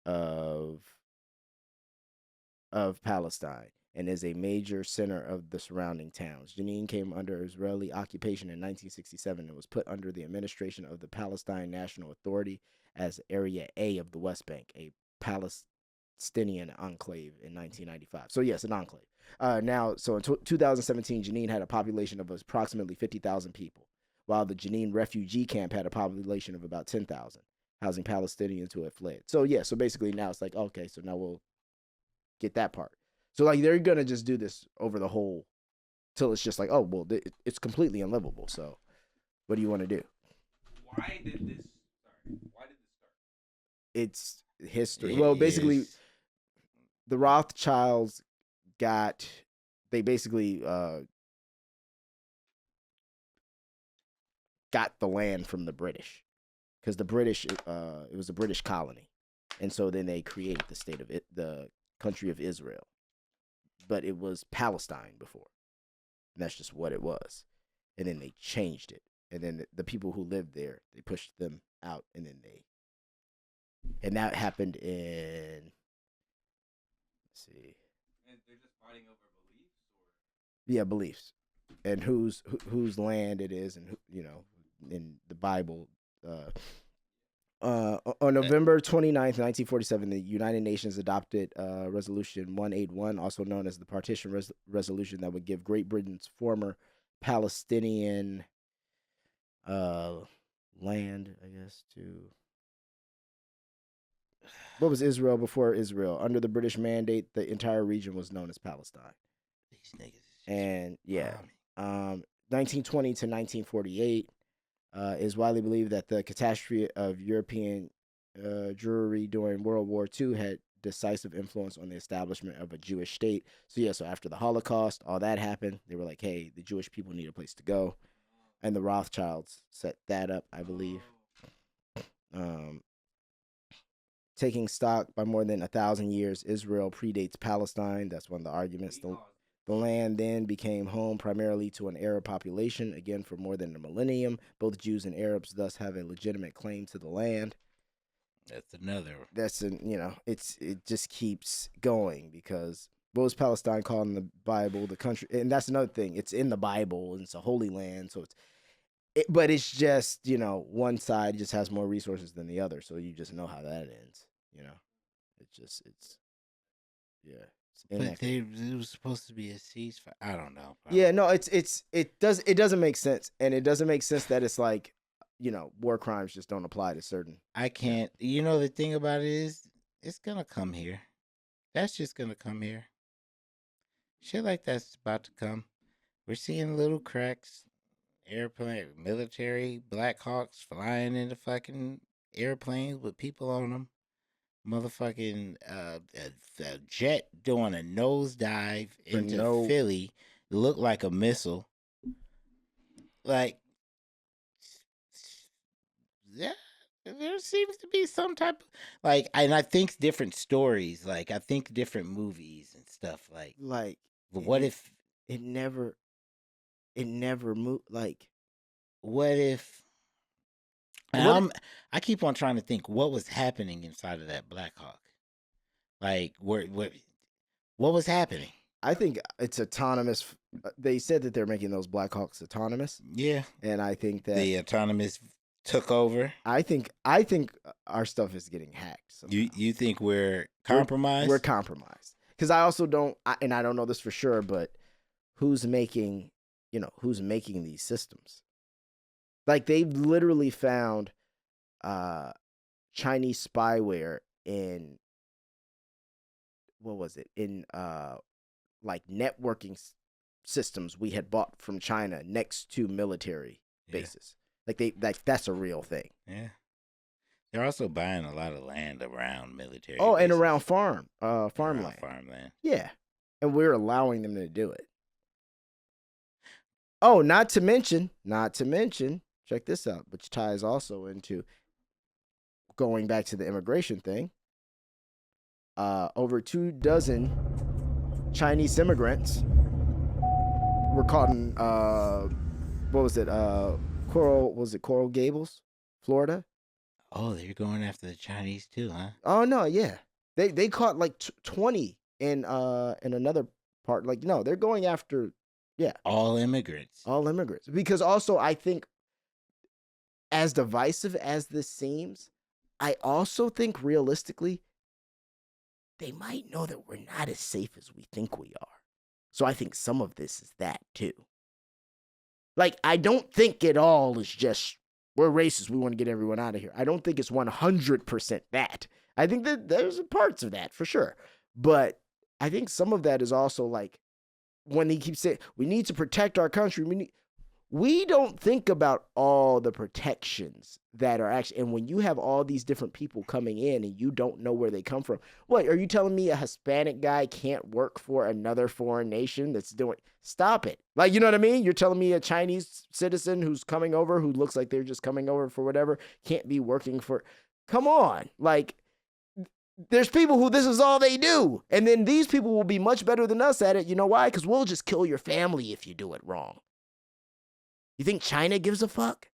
of Palestine and is a major center of the surrounding towns. Jenin came under Israeli occupation in 1967 and was put under the administration of the Palestine National Authority as Area A of the West Bank, a Palestinian enclave in 1995. So yes, an enclave. So in 2017, Jenin had a population of approximately 50,000 people, while the Jenin refugee camp had a population of about 10,000, housing Palestinians who had fled. So so basically now it's like, okay, so now we'll get that part. So like they're gonna just do this over the whole till it's just like, oh well, it's completely unlivable. So what do you want to do? Why did this start? It's history. Well, basically, the Rothschilds they basically got the land from the British, because the British it was a British colony, and so then they created the country of Israel, but it was Palestine before, and that's just what it was, and then they changed it, and then the people who lived there, they pushed them out, and that happened in, let's see. And they're just fighting over beliefs, or? Yeah, beliefs, and whose land it is, and in the Bible. On November 29th, 1947, the United Nations adopted Resolution 181, also known as the Partition Resolution, that would give Great Britain's former Palestinian land, I guess, to what was Israel before Israel. Under the British mandate, the entire region was known as Palestine. These niggas. And 1920 to 1948 is widely believed that the catastrophe of European Jewry during World War II had decisive influence on the establishment of a Jewish state. So after the Holocaust, all that happened. They were like, hey, the Jewish people need a place to go. And the Rothschilds set that up, I believe. Taking stock by more than 1,000 years, Israel predates Palestine. That's one of the arguments. The land then became home primarily to an Arab population, again for more than a millennium. Both Jews and Arabs thus have a legitimate claim to the land. That's another. It just keeps going, because what was Palestine called in the Bible? The country, and that's another thing. It's in the Bible and it's a holy land, so but it's just, one side just has more resources than the other, so you just know how that ends. But it was supposed to be a ceasefire. I don't know. Yeah, no, it doesn't make sense, and it doesn't make sense that it's like, war crimes just don't apply to certain. I can't. The thing about it is, it's gonna come here. That's just gonna come here. Shit like that's about to come. We're seeing little cracks. Airplane, military, Black Hawks flying into fucking airplanes with people on them. Motherfucking a jet doing a nosedive into Philly, looked like a missile. Like, yeah, there seems to be some type of, and I think different stories. Like, I think different movies and stuff. Like, but what if it never moved? Like, what if? I keep on trying to think what was happening inside of that Black Hawk. Like, what was happening? I think it's autonomous. They said that they're making those Black Hawks autonomous. Yeah, and I think that the autonomous took over. I think our stuff is getting hacked. Somehow. You think we're compromised? We're compromised, because I also don't, and I don't know this for sure, but who's making these systems? Like, they've literally found Chinese spyware in, what was it? In like networking systems we had bought from China next to military bases. Like that's a real thing. Yeah. They're also buying a lot of land around military. Oh, bases. and around farmland. Farmland. Yeah. and we're allowing them to do it. Oh, not to mention, check this out, which ties also into going back to the immigration thing. Over 24 Chinese immigrants were caught in Coral Gables, Florida. Oh, they're going after the Chinese too, huh? Oh no, yeah. They caught like 20 in another part. Like, no, they're going after all immigrants. All immigrants. Because also I think, as divisive as this seems, I also think realistically they might know that we're not as safe as we think we are. So I think some of this is that too. Like, I don't think it all is just, we're racist, we want to get everyone out of here. I don't think it's 100% that. I think that there's parts of that for sure. But I think some of that is also like, when he keeps saying, we need to protect our country, we don't think about all the protections that are actually, and when you have all these different people coming in and you don't know where they come from, what, are you telling me a Hispanic guy can't work for another foreign nation that's doing, stop it. Like, you know what I mean? You're telling me a Chinese citizen who's coming over, who looks like they're just coming over for whatever, can't be working for, come on. Like, there's people who this is all they do. And then these people will be much better than us at it. You know why? Because we'll just kill your family if you do it wrong. You think China gives a fuck?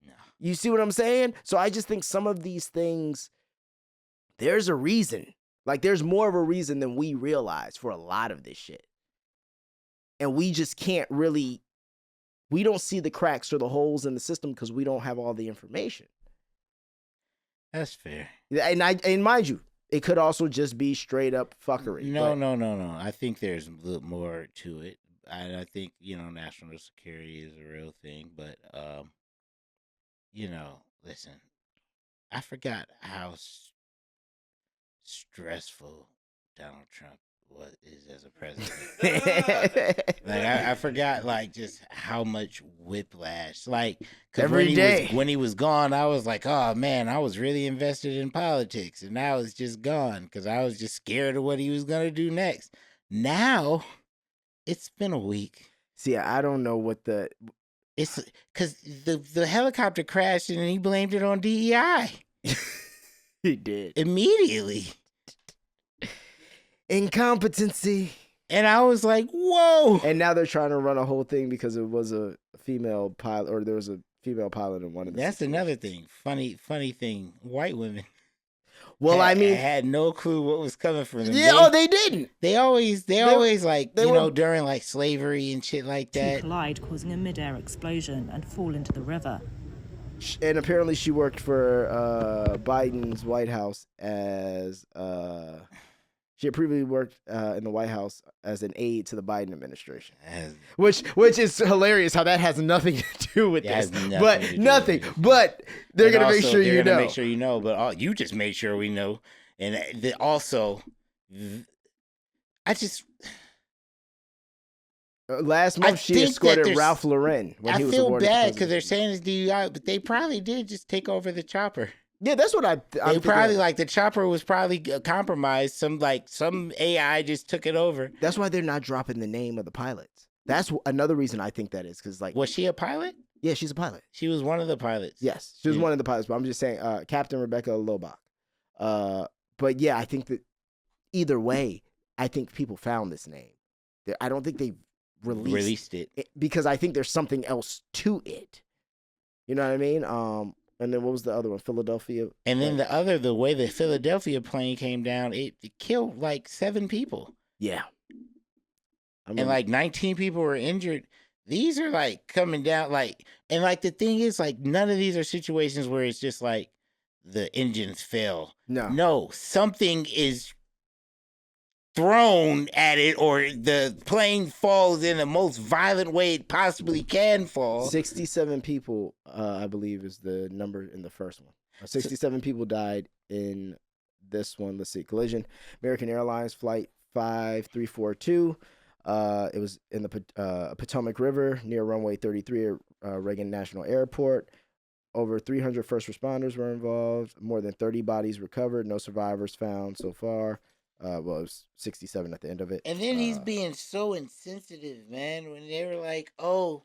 No. You see what I'm saying? So I just think some of these things, there's a reason. Like, there's more of a reason than we realize for a lot of this shit. And we just can't really, we don't see the cracks or the holes in the system because we don't have all the information. That's fair. And mind you, it could also just be straight up fuckery. No. I think there's a little more to it. I think, national security is a real thing, but, listen, I forgot how stressful Donald Trump is as a president. Like, I forgot, like, just how much whiplash. Like, every day when he was gone, I was like, oh man, I was really invested in politics, and now it's just gone because I was just scared of what he was gonna do next. Now, it's been a week. See, I don't know what it's because the helicopter crashed and he blamed it on DEI. He did immediately. Incompetency. And I was like, whoa. And now they're trying to run a whole thing because it was a female pilot, or there was a female pilot in one of the That's another thing. Funny thing. White women. Well, I had no clue what was coming from them. Yeah, they didn't. They always like, during like slavery and shit like that. Collide, causing a mid-air explosion and fall into the river. And apparently she worked for Biden's White House as she had previously worked in the White House as an aide to the Biden administration, which is hilarious how that has nothing to do with this. Nothing. But they're gonna make sure you know. Make sure you know. But you just made sure we know. And also, I just last month she escorted Ralph Lauren. I feel bad because they're saying it's DUI, but they probably did just take over the chopper. Yeah, that's what I'm probably like the chopper was probably compromised. Some AI just took it over. That's why they're not dropping the name of the pilots. That's another reason I think that is because was she a pilot? Yeah, she's a pilot. She was one of the pilots. Yes, she was one of the pilots. But I'm just saying, Captain Rebecca Lobach. But yeah, I think that either way, I think people found this name. I don't think they released it because I think there's something else to it. You know what I mean? And then what was the other one? Philadelphia. And then the way the Philadelphia plane came down, it killed like 7 people. Yeah. And like 19 people were injured. These are like coming down and the thing is like none of these are situations where it's just like the engines fail. No, something is thrown at it or the plane falls in the most violent way it possibly can fall. 67 people, I believe, is the number in the first one. 67 people died in this one. Let's see. Collision. American Airlines Flight 5342. It was in the Potomac River near runway 33 at Reagan National Airport. Over 300 first responders were involved. More than 30 bodies recovered. No survivors found so far. Well, it was 67 at the end of it. And then he's being so insensitive, man. When they were like, "Oh,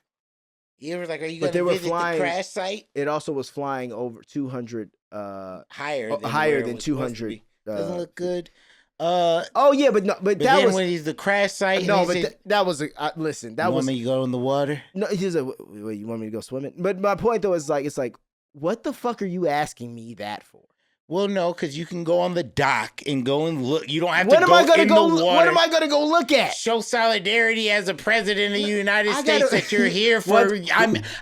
you were like, are you going to visit the crash site?" It also was flying over 200 higher than 200. Doesn't look good. Oh yeah, but that was when he's the crash site. No, but that was listen. That was when you go in the water. No, he's like, wait, you want me to go swimming? But my point though is like, it's like, what the fuck are you asking me that for? Well, no, because you can go on the dock and go and look. You don't have What to am go I gonna in go? the water. What am I gonna go look at? Show solidarity as a president of the United States that you're here for.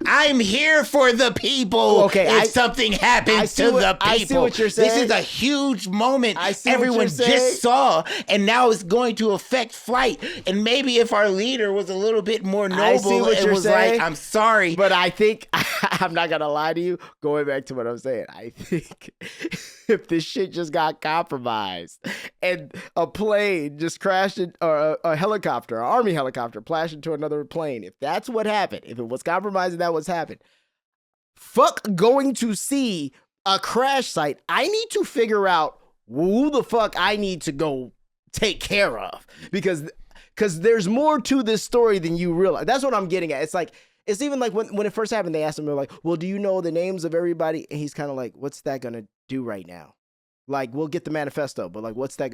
I'm here for the people. Okay, if something happens to the people, I see what you're saying. This is a huge moment. I see everyone what you're saying. just saw, and now it's going to affect flight. And maybe if our leader was a little bit more noble and was like, "I'm sorry," but I think I'm not gonna lie to you. Going back to what I'm saying, I think if this shit just got compromised and a plane just crashed or a helicopter, an army helicopter crashed into another plane, if that's what happened, if it was compromised and that was happened, fuck going to see a crash site. I need to figure out who the fuck I need to go take care of because there's more to this story than you realize. That's what I'm getting at. It's like, it's even like when it first happened, they asked him, they're like, well, do you know the names of everybody? And he's kind of like, what's that going to do right now? Like, we'll get the manifesto, but like, what's that?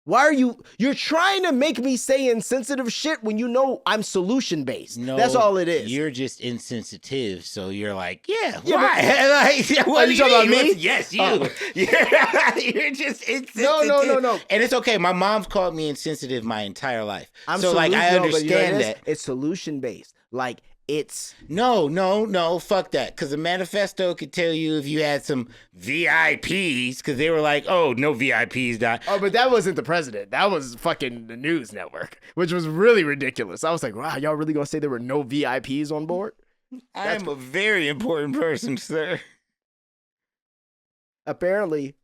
Why are you're trying to make me say insensitive shit when you know I'm solution based? No, that's all it is. You're just insensitive. So you're like, why? Like, what are you talking about me? Yes, you. You're just insensitive. No. And it's okay. My mom's called me insensitive my entire life. I understand that. It's solution based. Like, it's no, fuck that. Because the manifesto could tell you if you had some VIPs, because they were like, oh, no VIPs. Oh, but that wasn't the president. That was fucking the news network, which was really ridiculous. I was like, wow, y'all really gonna say there were no VIPs on board? I am a very important person, sir. Apparently,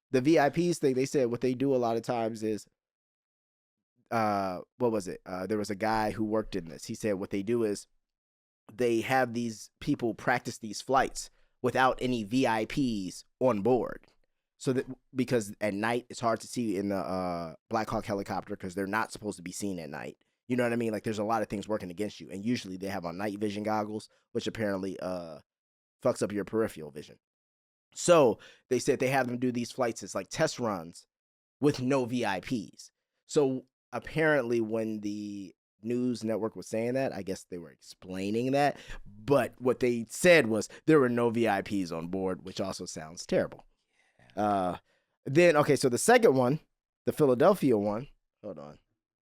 the VIPs thing, they said what they do a lot of times is, what was it? There was a guy who worked in this. He said what they do is they have these people practice these flights without any VIPs on board. So that because at night it's hard to see in the Black Hawk helicopter because they're not supposed to be seen at night. You know what I mean? Like there's a lot of things working against you. And usually they have on night vision goggles, which apparently fucks up your peripheral vision. So they said they have them do these flights as like test runs with no VIPs. So apparently when the news network was saying that, I guess they were explaining that, but what they said was there were no VIPs on board, which also sounds terrible. Then okay, so the second one, the Philadelphia one, hold on,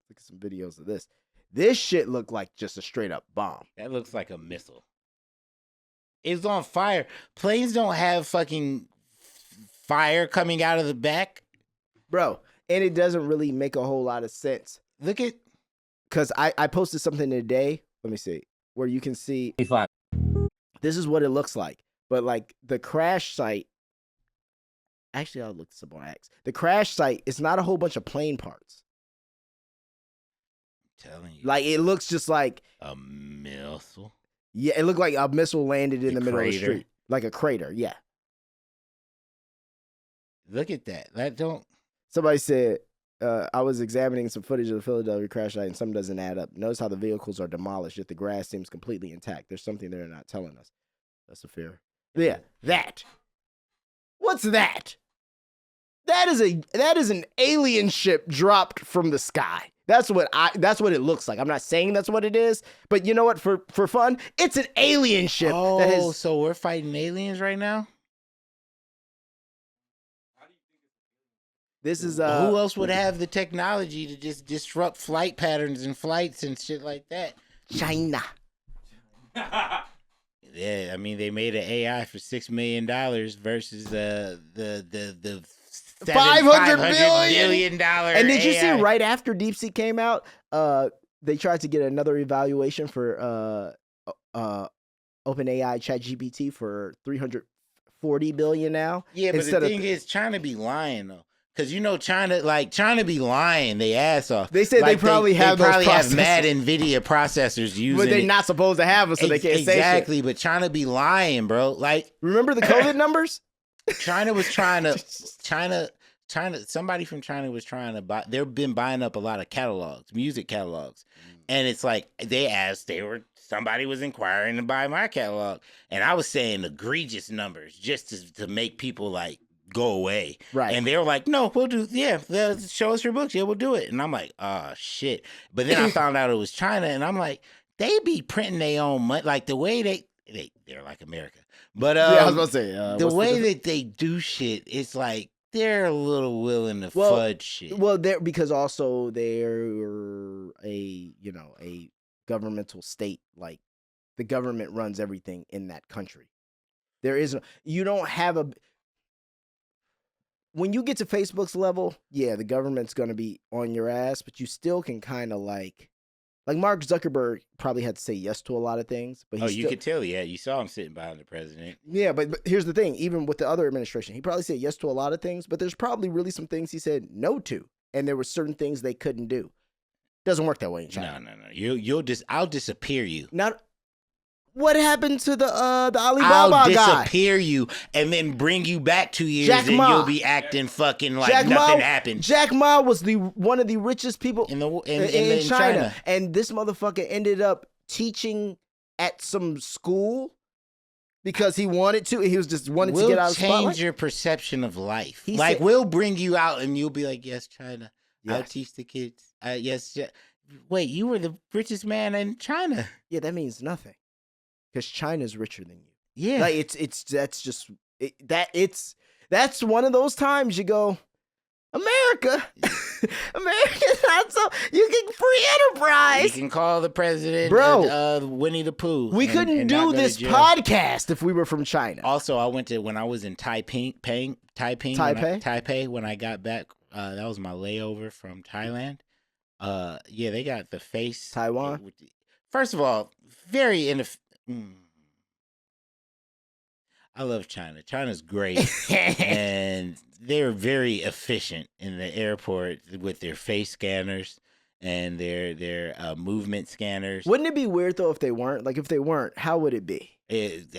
look at some videos of this. This shit looked like just a straight up bomb. That looks like a missile. It's on fire. Planes don't have fucking fire coming out of the back, bro, and it doesn't really make a whole lot of sense. Look at, because I posted something today, let me see, where you can see, this is what it looks like. But like the crash site, actually I'll look some more X. The crash site is not a whole bunch of plane parts. I'm telling you. Like it looks just like a missile. Yeah, it looked like a missile landed in the middle of the street. Like a crater, yeah. Look at that. That don't. Somebody said, I was examining some footage of the Philadelphia crash site and something doesn't add up. Notice how the vehicles are demolished, yet the grass seems completely intact. There's something they're not telling us. That's a fair. Yeah, that. What's that? That is an alien ship dropped from the sky. That's what it looks like. I'm not saying that's what it is, but you know what? For fun, it's an alien ship. Oh, so we're fighting aliens right now? This is who else would have the technology to just disrupt flight patterns and flights and shit like that? China. Yeah, I mean they made an AI for $6 million versus the $500 billion. And did you see right after DeepSeek came out, they tried to get another evaluation for OpenAI ChatGPT for $340 billion now. Yeah, but the thing is, China be lying though. Cause you know China be lying they ass off. They said like they probably have mad NVIDIA processors using, but they're not supposed to have them, so they can't say shit. Exactly, but China be lying, bro. Like, remember the COVID numbers? China was trying to China, somebody from China was trying to buy. They've been buying up a lot of catalogs, music catalogs, and it's like somebody was inquiring to buy my catalog, and I was saying egregious numbers just to make people like go away. Right. And they were like, "No, we'll do. Yeah, show us your books. Yeah, we'll do it." And I'm like, "Oh shit!" But then I found out it was China, and I'm like, they be printing their own money, like the way they're like America. But yeah, I was about to say the way that they do shit, it's like. They're a little willing to fudge shit. Well, because also they're a governmental state. Like the government runs everything in that country. You don't have when you get to Facebook's level, yeah, the government's gonna be on your ass, but you still can kind of like Mark Zuckerberg probably had to say yes to a lot of things. But you could tell, yeah. You saw him sitting behind the president. Yeah, but here's the thing. Even with the other administration, he probably said yes to a lot of things, but there's probably really some things he said no to. And there were certain things they couldn't do. Doesn't work that way in China. No. I'll disappear you. Not what happened to the Alibaba I'll guy? Disappear you and then bring you back 2 years Jack and Ma. you'll be acting fucking like nothing happened. Jack Ma was one of the richest people in China. And this motherfucker ended up teaching at some school because he wanted to. He was just wanted to get out of the spotlight. We'll change your perception of life. We'll bring you out and you'll be like, yes, China. Yes. I'll teach the kids. Yes. Wait, you were the richest man in China. Yeah, that means nothing. Because China's richer than you. Yeah. Like that's one of those times you go, America's not so. You can free enterprise. You can call the president, Winnie the Pooh. We couldn't do this podcast if we were from China. Also, when I was in Taipei, when I got back, that was my layover from Thailand. Yeah, they got the face. Taiwan. First of all, very I love China. China's great, and they're very efficient in the airport with their face scanners and their movement scanners. Wouldn't it be weird though if they weren't? Like if they weren't, how would it be? If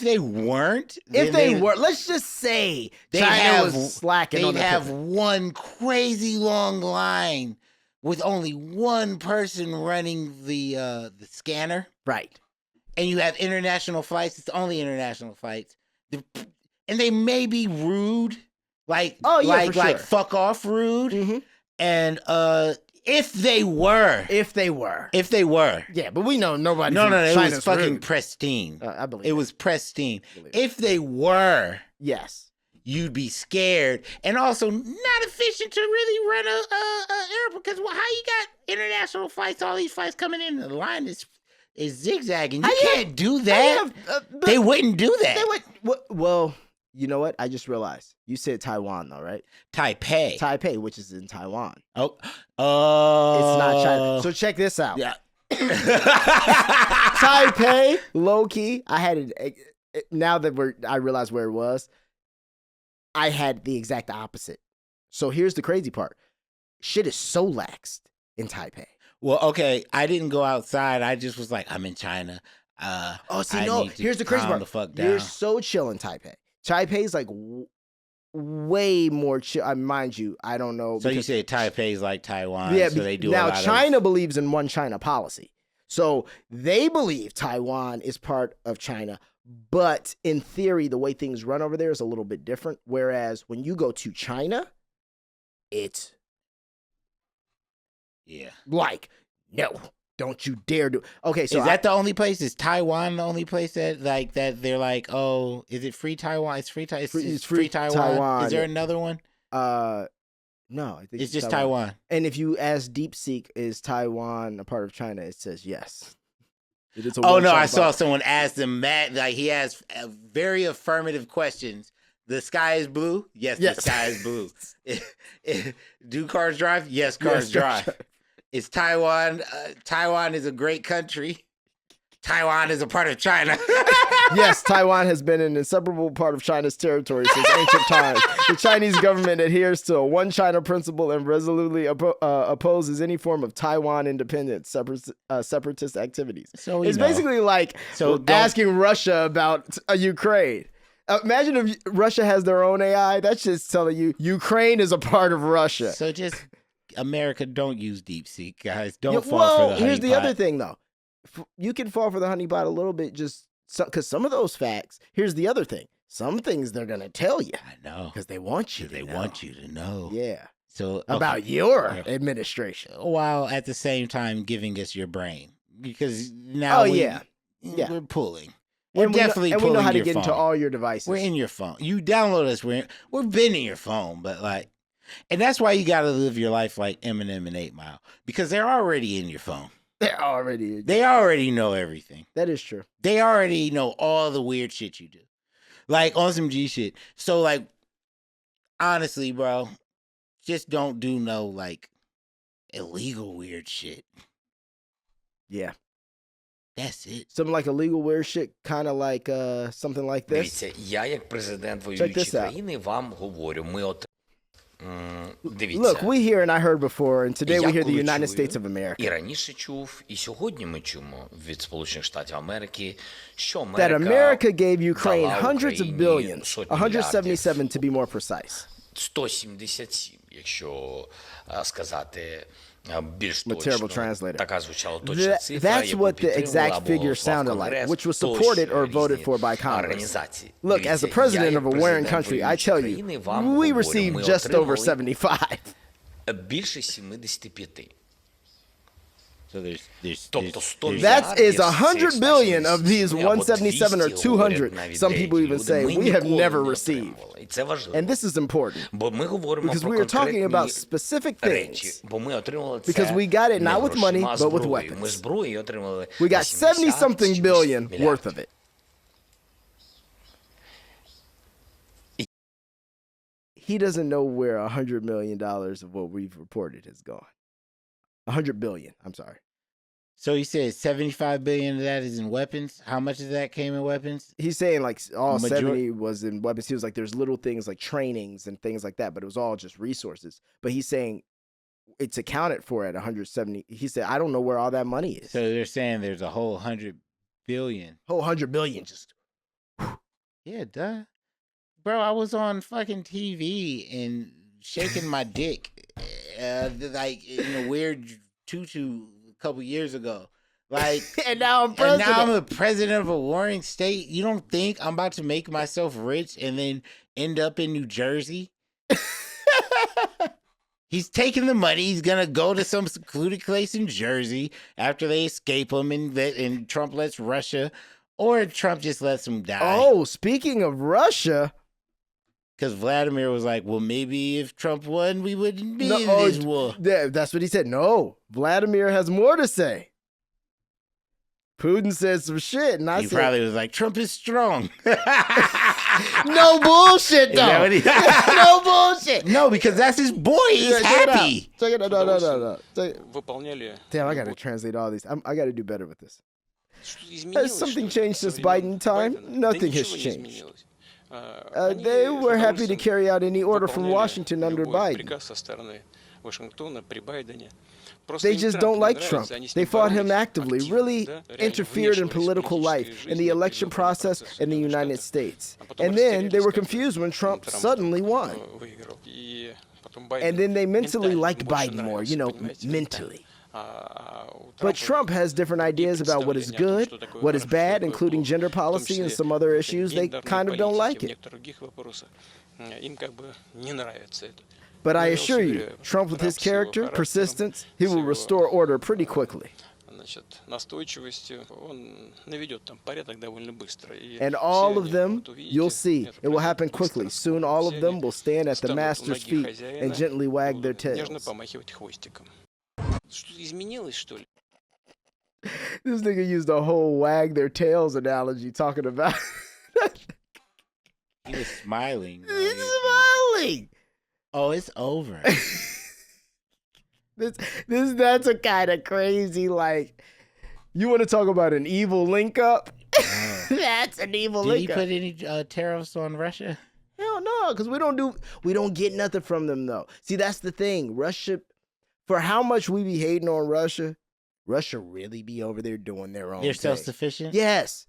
they weren't, let's just say China was slacking on the have one crazy long line with only one person running the scanner. Right. And you have international flights. It's only international flights. And they may be rude. Like fuck off rude. Mm-hmm. And if they were. Yeah, but we know nobody. No, it was fucking rude. Pristine. I believe it was pristine. If they were. Yes. You'd be scared, and also not efficient to really run a airport. Because how you got international flights? All these flights coming in, the line is zigzagging. You can't do that. They wouldn't do that. Well, you know what? I just realized you said Taiwan, though, right? Taipei, which is in Taiwan. Oh, it's not China. So check this out. Yeah. Taipei, low key. I had it. Now that I realize where it was. I had the exact opposite. So here's the crazy part. Shit is so laxed in Taipei. Well, okay, I didn't go outside. I just was like, I'm in China. Here's the crazy part. The fuck down. You're so chill in Taipei. Taipei's like way more chill. Mind you, I don't know. So you say Taipei's like Taiwan. Yeah, so they do now China believes in one China policy. So they believe Taiwan is part of China. But in theory, the way things run over there is a little bit different. Whereas when you go to China, it's like, no, don't you dare do. Okay, so is that the only place? Is Taiwan the only place that they're like, oh, is it free Taiwan? It's free Taiwan. It's free Taiwan. Is there another one? No, I think it's just Taiwan. And if you ask DeepSeek, is Taiwan a part of China? It says yes. Oh no! I saw someone ask them that. Like he has very affirmative questions. The sky is blue. Yes, the sky is blue. Do cars drive? Yes, cars drive. Is Taiwan? Taiwan is a great country. Taiwan is a part of China. Yes, Taiwan has been an inseparable part of China's territory since ancient times. The Chinese government adheres to a one China principle and resolutely opposes any form of Taiwan independence, separatist activities. So it's basically like asking Russia about Ukraine. Imagine if Russia has their own AI. That's just telling you Ukraine is a part of Russia. So just America, don't use DeepSeek, guys. Don't fall for the honeypot. Here's the other thing, though. You can fall for the honeypot a little bit, just because some of those facts. Here's the other thing. Some things they're gonna tell you. I know because they want you. They want you to know. Yeah. So about your administration, while at the same time giving us your brain, because now we're pulling. We're definitely pulling. And we know how to get phone. into all your devices. We're in your phone. You download us. We've been in your phone, but like, and that's why you got to live your life like Eminem and 8 Mile, because they're already in your phone. They already know everything. That is true. They already know all the weird shit you do, like on some G shit. So like, honestly, bro, just don't do no like illegal weird shit. Yeah. That's it. Something like illegal weird shit, kind of like something like this. Дивіться, я як президент воюючої країни вам говорю, ми Look, we hear and I heard before, and today we hear the United States of America. І раніше чув, і сьогодні ми чуємо від Сполучених Штатів Америки, що That America gave Ukraine hundreds of billions, 177 to be more precise. 177, якщо сказати більш Terrible точно. translator. Така звучала точна цифра, That's яку what the підтримувала exact або figure голосував sounded like, Конгрес, which was тож supported or voted різні for by Congress. організації. Look, as the Дивіться, president я of a як warring президент country, I воюючої tell країни you, вам we говорю, received ми just over отримали 75. більше 75. So there's Тобто 100 That is мільярдів 100 billion of these 177 or 200. Some people even say we have never received. І це важливо. And this is important. Бо ми говоримо Because про we are talking about конкретні specific речі. things. Бо ми отримали це Because we got it не not with money, грошима, а but with зброєю. Ми weapons. зброю отримали We got 70-something billion worth of it. He doesn't know where $100 million of what we've reported has gone. 100 billion, I'm sorry. So he said 75 billion of that is in weapons. How much of that came in weapons? He's saying like all 70 was in weapons. He was like, there's little things like trainings and things like that, but it was all just resources. But he's saying it's accounted for at 170. He said, I don't know where all that money is. So they're saying there's a whole 100 billion. Whole 100 billion just. Yeah, duh. Bro, I was on fucking TV and shaking my dick like in a weird tutu a couple years ago. Like, and now I'm president. And now I'm the president of a warring state. You don't think I'm about to make myself rich and then end up in New Jersey? He's taking the money. He's gonna go to some secluded place in Jersey after they escape him, and Trump lets Russia, or Trump just lets him die. Oh, speaking of Russia. Because Vladimir was like, well, maybe if Trump won, we wouldn't be in this war. Yeah, that's what he said. No, Vladimir has more to say. Putin said some shit, and he probably was like, Trump is strong. No bullshit, though. No bullshit. No, because that's his boy. He's happy. Check it out. No. Damn, I got to translate all these. I got to do better with this. Has something changed since Biden time? Nothing has changed. They were happy to carry out any order from Washington under Biden. They just don't like Trump. They fought him actively, really interfered in political life, in the election process in the United States. And then they were confused when Trump suddenly won. And then they mentally liked Biden more, mentally. But Trump has different ideas about what is good, what is bad, including gender policy and some other issues. They kind of don't like it. But I assure you, Trump with his character, persistence, he will restore order pretty quickly. And all of them, you'll see, it will happen quickly. Soon all of them will stand at the master's feet and gently wag their tails. This nigga used a whole wag their tails analogy talking about. He was smiling. He's smiling. Oh, it's over. That's a kind of crazy, like, you want to talk about an evil link up? That's an evil link up. Did he put any tariffs on Russia? Hell no, because we don't get nothing from them though. See, that's the thing. Russia, for how much we be hating on Russia, Russia really be over there doing their own They're thing. self-sufficient? Yes.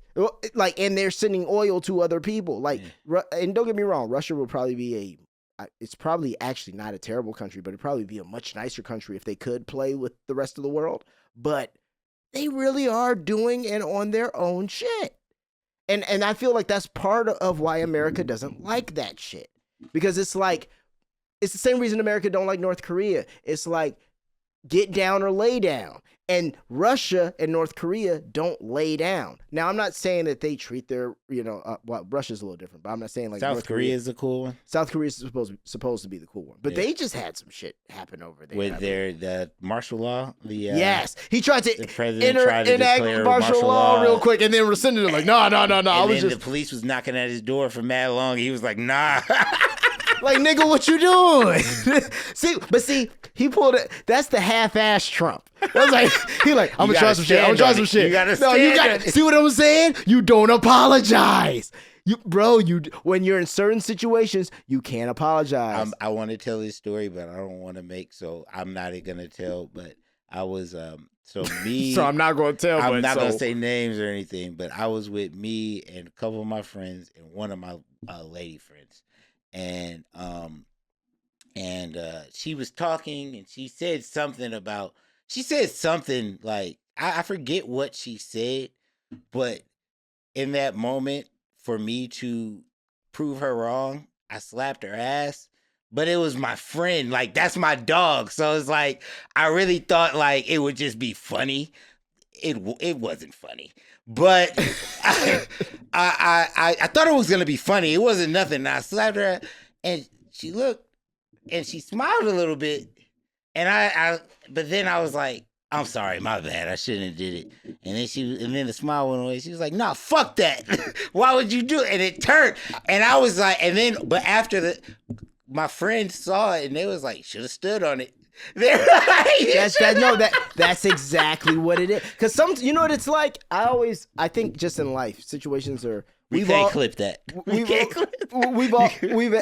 Like, and they're sending oil to other people. Like, and don't get me wrong, Russia will probably be it's probably actually not a terrible country, but it'd probably be a much nicer country if they could play with the rest of the world. But they really are doing and on their own shit. And I feel like that's part of why America doesn't like that shit. Because it's like, it's the same reason America don't like North Korea. It's like, get down or lay down. And Russia and North Korea don't lay down. Now, I'm not saying that they treat their, well, Russia's a little different, but I'm not saying like South North Korea is the cool one. South Korea is supposed to be the cool one, but they just had some shit happen over there with the martial law. Yes, he tried to the president tried to declare martial law real quick, and then rescinded it. Like, no. The police was knocking at his door for mad long. He was like, nah. Like, nigga, what you doing? see, he pulled it. That's the half-ass Trump. That's like, I'm gonna try some shit. You gotta see what I'm saying? You don't apologize. When you're in certain situations, you can't apologize. I want to tell this story, but I don't want to so I'm not gonna tell. But I was so I'm not gonna tell. I'm not gonna say names or anything. But I was with me and a couple of my friends and one of my lady friends. And she was talking and she said something like, I forget what she said, but in that moment, for me to prove her wrong, I slapped her ass. But it was my friend, like, that's my dog. So it's like, I really thought like it would just be funny. It wasn't funny. But I thought it was gonna be funny. It wasn't nothing. I slapped her, and she looked, and she smiled a little bit, and but then I was like, I'm sorry, my bad. I shouldn't have did it. And then the smile went away. She was like, nah, fuck that. Why would you do it? And it turned, and I was like, but after my friends saw it, and they was like, should have stood on it. That's exactly what it is. Because you know what it's like? I think just in life, situations are. We can't clip that.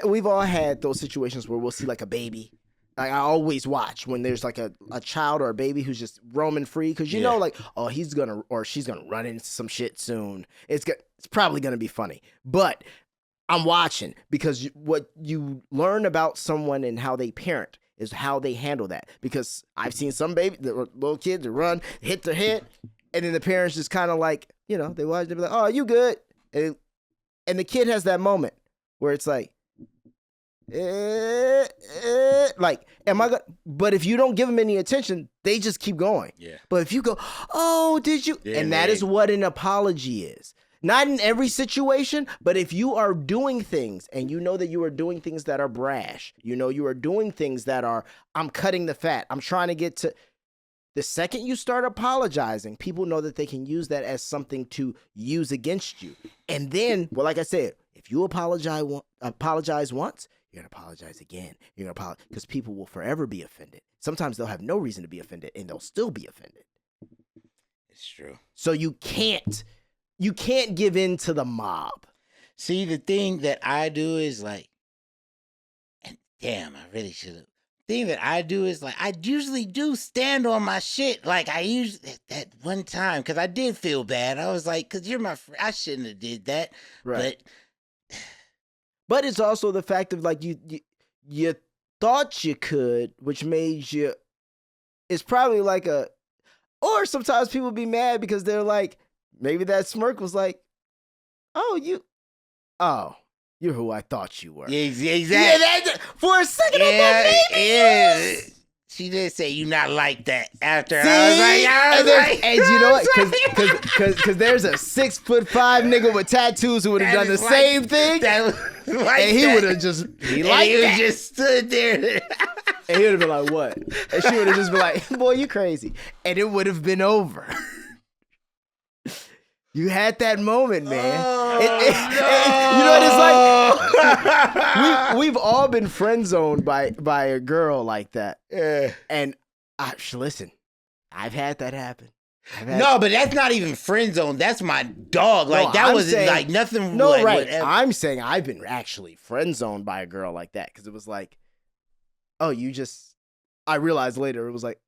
We've all had those situations where we'll see like a baby. Like, I always watch when there's like a child or a baby who's just roaming free, because you know, like, oh, he's gonna or she's gonna run into some shit soon. It's probably gonna be funny, but I'm watching because what you learn about someone and how they parent is how they handle that. Because I've seen some little kids that run, hit their head, and then the parents just kind of like, they watch, they be like, oh, you good? And the kid has that moment where it's like, like, am I gonna? But if you don't give them any attention, they just keep going. Yeah. But if you go, oh, did you? Yeah, and that is what an apology is. Not in every situation, but if you are doing things and you know that you are doing things that are brash, you are doing things that are, I'm cutting the fat, I'm trying to get to. The second you start apologizing, people know that they can use that as something to use against you. And then, well, like I said, if you apologize once, you're going to apologize again. You're going to apologize because people will forever be offended. Sometimes they'll have no reason to be offended and they'll still be offended. It's true. So you can't give in to the mob. See, the thing that I do is like, and damn, I really should have. Thing that I do is like, I usually do stand on my shit. Like, I usually, that one time, because I did feel bad. I was like, because you're my friend, I shouldn't have did that. Right. But it's also the fact of like, you thought you could, which made you, it's probably like or sometimes people be mad because they're like, maybe that smirk was like, you're who I thought you were. Yeah, exactly. Yeah, for a second, I thought she did say you not like that. After see? I was like, and you know what? Because there's a 6'5" nigga with tattoos who would have done the same thing, and he would have just just stood there, and he would have been like, "What?" And she would have just been like, "Boy, you crazy," and it would have been over. You had that moment, man. You know what it's like? We've all been friend zoned by a girl like that. And listen, I've had that happen. No, but that's not even friend zone. That's my dog. Like, that wasn't like nothing. No, like, right. Whatever. I'm saying I've been actually friend zoned by a girl like that because it was like, oh, I realized later it was like,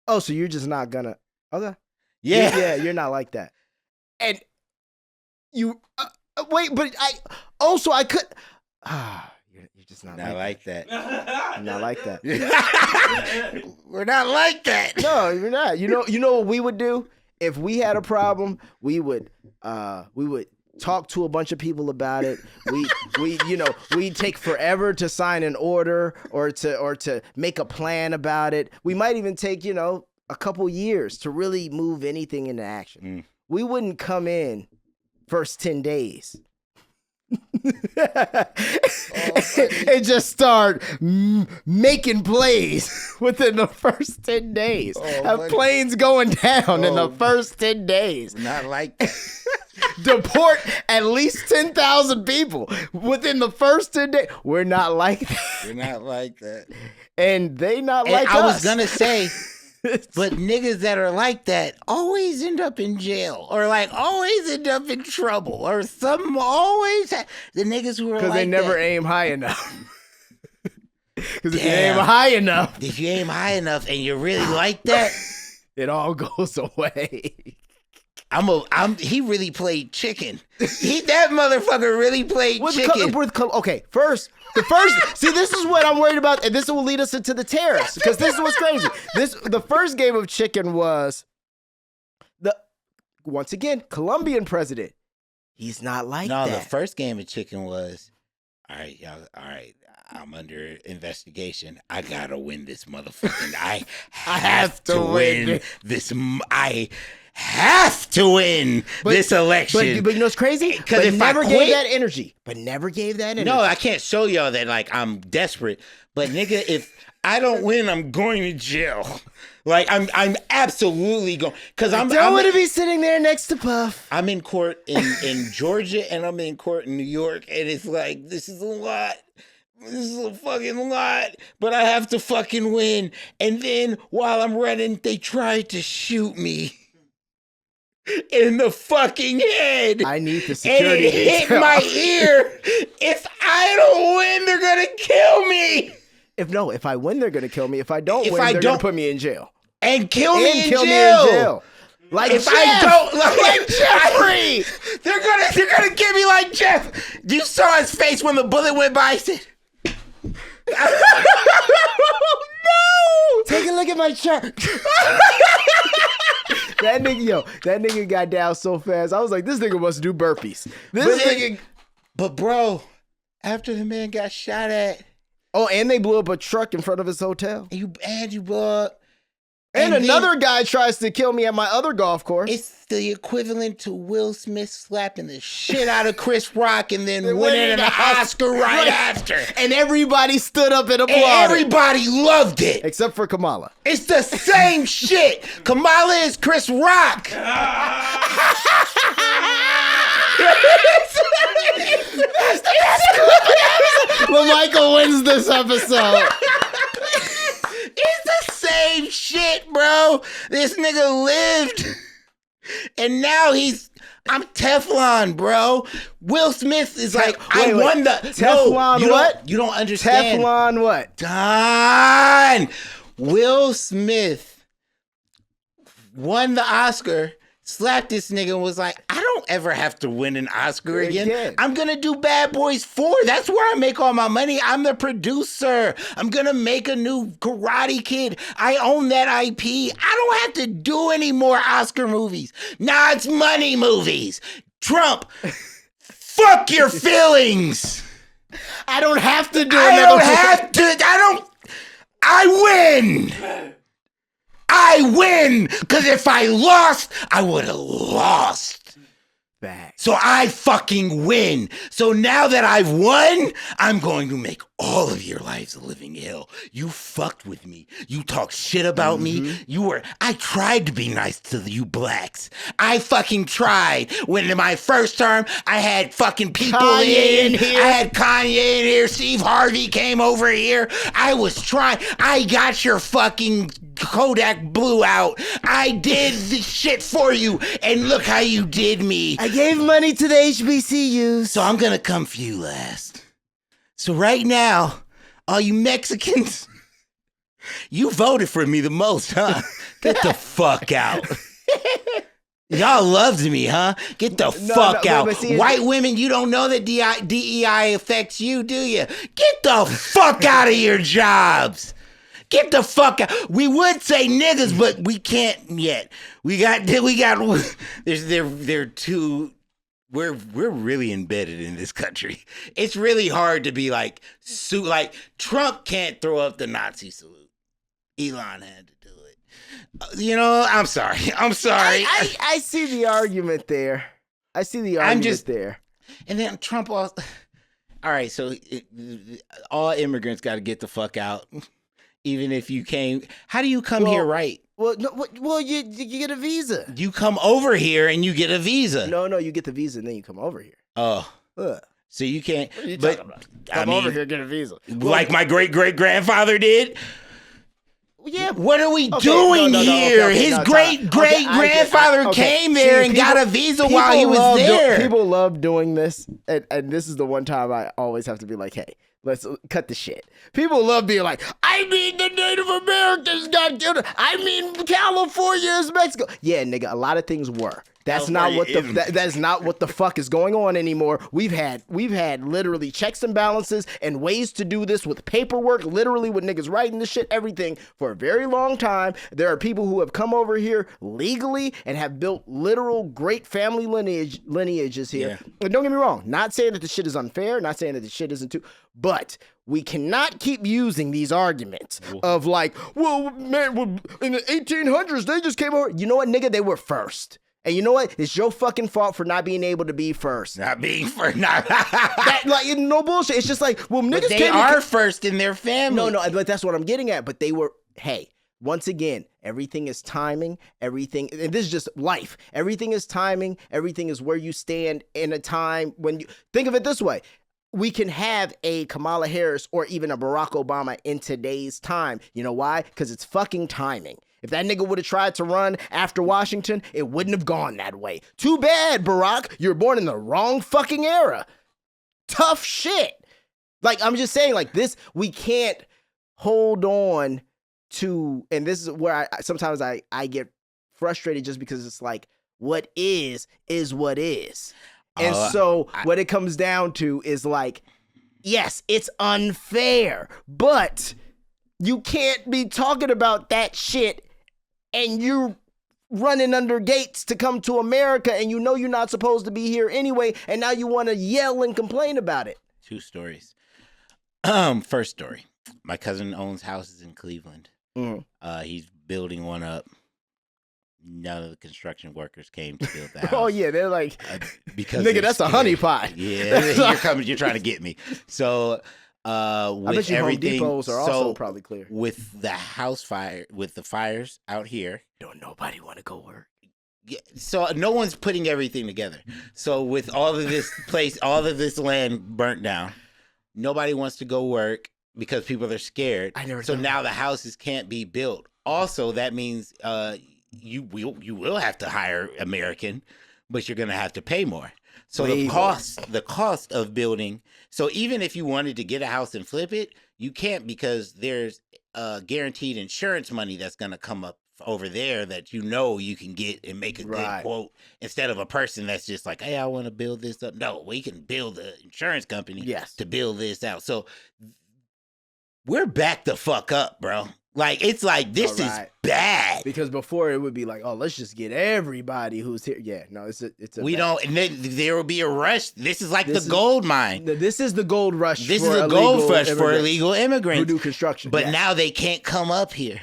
oh, so you're just not gonna. Okay. Yeah. You're not like that. And you wait, but I could. You're just not like that. You're not like that. We're not like that. No, you're not. You know what we would do if we had a problem? We would talk to a bunch of people about it. We'd take forever to sign an order or to make a plan about it. We might even take, a couple years to really move anything into action. We wouldn't come in first 10 days. And just start making plays within the first 10 days. Have planes going down in the first 10 days. Not like that. Deport at least 10,000 people within the first 10 days. We're not like that. We're not like that. And they not like us. I was going to say, but niggas that are like that always end up in jail or always end up in trouble or some always the niggas who are like that. Because they never aim high enough. Because if you aim high enough and you're really like that, it all goes away. He really played chicken. That motherfucker really played chicken. See, this is what I'm worried about, and this will lead us into the tariffs, because this is what's crazy. The first game of chicken was once again, Colombian president. He's not like that. No, the first game of chicken was, all right, y'all, all right, I'm under investigation. I gotta win this motherfucking. I have to win this. I have to win this election. But you know what's crazy? Because if never I quit, gave that energy. But never gave that energy. No, I can't show y'all that I'm desperate. But nigga, if I don't win, I'm going to jail. I'm absolutely going. Because I don't want to be sitting there next to Puff. I'm in court in Georgia and I'm in court in New York, and it's this is a lot. This is a fucking lot, but I have to fucking win. And then while I'm running, they tried to shoot me in the fucking head. I need the security. And it hit my ear. If I don't win, they're gonna kill me. If I win, they're gonna kill me. If I don't win, they're gonna put me in jail. And kill me in jail. Like if Jeff. I don't like Jeffrey. They're gonna give me like Jeff. You saw his face when the bullet went by. He said, oh, no! Take a look at my chart. That nigga got down so fast. I was like, this nigga must do burpees. But bro, after the man got shot at. Oh, and they blew up a truck in front of his hotel. And you blew up. And another guy tries to kill me at my other golf course. It's the equivalent to Will Smith slapping the shit out of Chris Rock and then winning an Oscar right after. And everybody stood up and applauded. And everybody loved it. Except for Kamala. It's the same shit. Kamala is Chris Rock. Lemicah wins this episode. It's the same shit, bro. This nigga lived. And now I'm Teflon, bro. Will Smith is I won the Teflon. What? You don't understand. Teflon what? Don. Will Smith won the Oscar, slapped this nigga and was like, I don't ever have to win an Oscar again. I'm going to do Bad Boys 4. That's where I make all my money. I'm the producer. I'm going to make a new Karate Kid. I own that IP. I don't have to do any more Oscar movies. Nah, it's money movies. Trump, fuck your feelings. I don't have to do I win. I win, because if I lost, I would have lost. Back. So I fucking win. So now that I've won, I'm going to make all of your lives a living hell. You fucked with me. You talked shit about me. I tried to be nice to you blacks. I fucking tried. When in my first term, I had fucking people in here. I had Kanye in here. Steve Harvey came over here. I was trying. I got your fucking Kodak blew out. I did the shit for you, and look how you did me. I gave money to the HBCUs. So I'm gonna come for you last. So right now, all you Mexicans, you voted for me the most, huh? Get the fuck out. Y'all loved me, huh? Get the fuck out. but see, White women, you don't know that DEI affects you, do you? Get the fuck out of your jobs. Get the fuck out. We would say niggas, but we can't yet. They're too. We're really embedded in this country. It's really hard to be like Trump can't throw up the Nazi salute. Elon had to do it. I'm sorry. I see the argument there. There. And then Trump also. All right, so all immigrants got to get the fuck out. Even if you came, how do you come here, right? Well, you get a visa. You come over here and you get a visa. No, you get the visa and then you come over here. Oh, so you can't. What are you talking about? Come over here, get a visa, like my great grandfather did. Yeah. What are we doing here? His great grandfather came there and got a visa while he was there. People love doing this, and this is the one time I always have to be like, hey. Let's cut the shit. People love being like, I mean, the Native Americans got killed. I mean, California is Mexico. Yeah, nigga, a lot of things were. That's not what that's not what the fuck is going on anymore. We've had literally checks and balances and ways to do this with paperwork, literally with niggas writing this shit, everything for a very long time. There are people who have come over here legally and have built literal great family lineages here. Yeah. And don't get me wrong, not saying that the shit is unfair, not saying that the shit isn't too, but we cannot keep using these arguments of like, well, man, in the 1800s, they just came over. You know what, nigga? They were first. And you know what? It's your fucking fault for not being able to be first. Not being first. No bullshit. It's just like, well, niggas they are first in their family. No, but that's what I'm getting at. But they were, hey, once again, everything is timing. Everything, and this is just life. Everything is timing. Everything is where you stand in a time when you, think of it this way. We can have a Kamala Harris or even a Barack Obama in today's time. You know why? Because it's fucking timing. If that nigga would have tried to run after Washington, it wouldn't have gone that way. Too bad, Barack. You're born in the wrong fucking era. Tough shit. Like, I'm just saying, like, this, we can't hold on to, and this is where sometimes I get frustrated just because it's like, what is what is. And what it comes down to is like, yes, it's unfair, but you can't be talking about that shit and you're running under gates to come to America and you know you're not supposed to be here anyway, and now you want to yell and complain about it. 2 stories. First story. My cousin owns houses in Cleveland. Mm-hmm. He's building one up. None of the construction workers came to build the house. Oh yeah, they're like, because nigga, that's scared. A honeypot. Yeah, you're trying to get me. So I bet you Home Depots are also probably clear. With the house fire, with the fires out here, don't nobody want to go work. Yeah, so no one's putting everything together. So with all of this land burnt down, nobody wants to go work because people are scared. So now the houses can't be built. Also, that means you will have to hire American, but you're gonna have to pay more. So the cost of building. So even if you wanted to get a house and flip it, you can't because there's guaranteed insurance money that's gonna come up over there that you can get and make a good quote instead of a person that's just like, hey, I want to build this up. No, we can build the insurance company to build this out. So we're back the fuck up, bro. Like, it's like, this is bad. Because before it would be like, oh, let's just get everybody who's here. Yeah, no, it's a we don't, and then there will be a rush. This is like the gold mine. This is the gold rush. This is a gold rush for illegal immigrants who do construction. But now they can't come up here.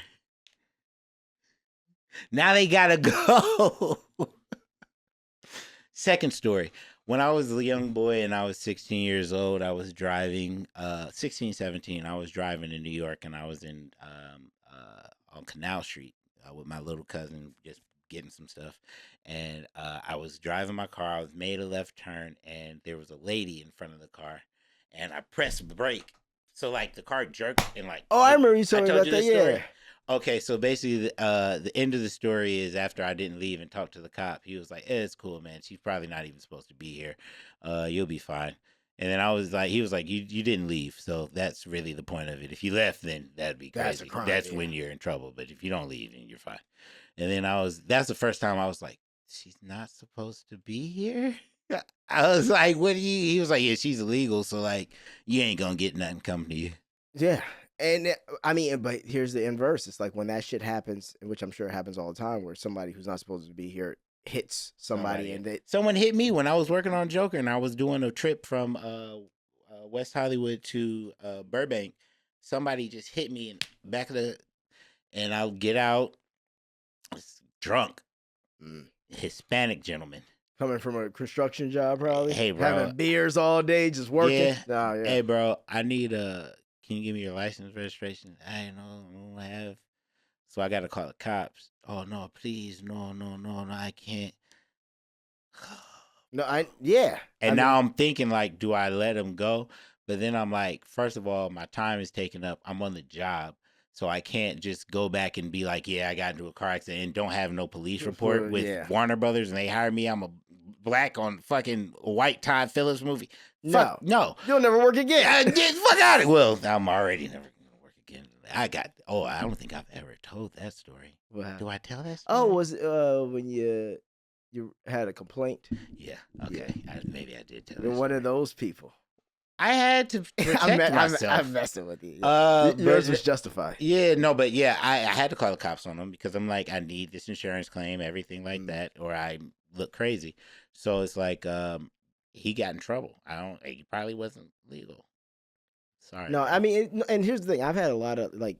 Now they gotta go. Second story. When I was a young boy and I was 16 years old, I was driving, 16, 17, I was driving in New York, and I was in on Canal Street with my little cousin, just getting some stuff. And I was driving my car. I was made a left turn, and there was a lady in front of the car, and I pressed the brake. So, like, the car jerked and, like... Oh, I remember you told me about that, yeah. Okay, so basically, the end of the story is after I didn't leave and talk to the cop, he was like, it's cool, man. She's probably not even supposed to be here. You'll be fine. And then he was like, you didn't leave. So that's really the point of it. If you left, then that'd be crazy. That's a crime, That's when you're in trouble. But if you don't leave, then you're fine. And then that's the first time I was like, she's not supposed to be here. I was like, what do you? He was like, yeah, she's illegal, so like, you ain't gonna get nothing coming to you. Yeah. And I mean, but here's the inverse. It's like when that shit happens, which I'm sure happens all the time, where somebody who's not supposed to be here hits somebody, and someone hit me when I was working on Joker, and I was doing a trip from West Hollywood to Burbank. Somebody just hit me in the back of the, and I'll get out, drunk, Hispanic gentleman. Coming from a construction job, probably. Hey, bro. Having beers all day, just working. Yeah. Yeah. Hey, bro, I need can you give me your license registration? I don't have. So I got to call the cops. Oh, no, please. No, I can't. And now I'm thinking, like, do I let him go? But then I'm like, first of all, my time is taken up. I'm on the job. So I can't just go back and be like, yeah, I got into a car accident and don't have no police report with Warner Brothers and they hired me. I'm a black on fucking white Todd Phillips movie. No. You'll never work again. Fuck out of it. Well, I'm already never going to work again. I don't think I've ever told that story. Wow. Do I tell that story? Oh, was it when you had a complaint? Yeah. Okay. Yeah. Maybe I did tell that You're story. one of those people. I had to protect myself. I'm messing with you. Yours was justified. Yeah, no, but yeah, I had to call the cops on him because I'm like, I need this insurance claim, everything like that, or I look crazy. So it's like, he got in trouble. He probably wasn't legal. Sorry. No, I mean, and here's the thing. I've had a lot of like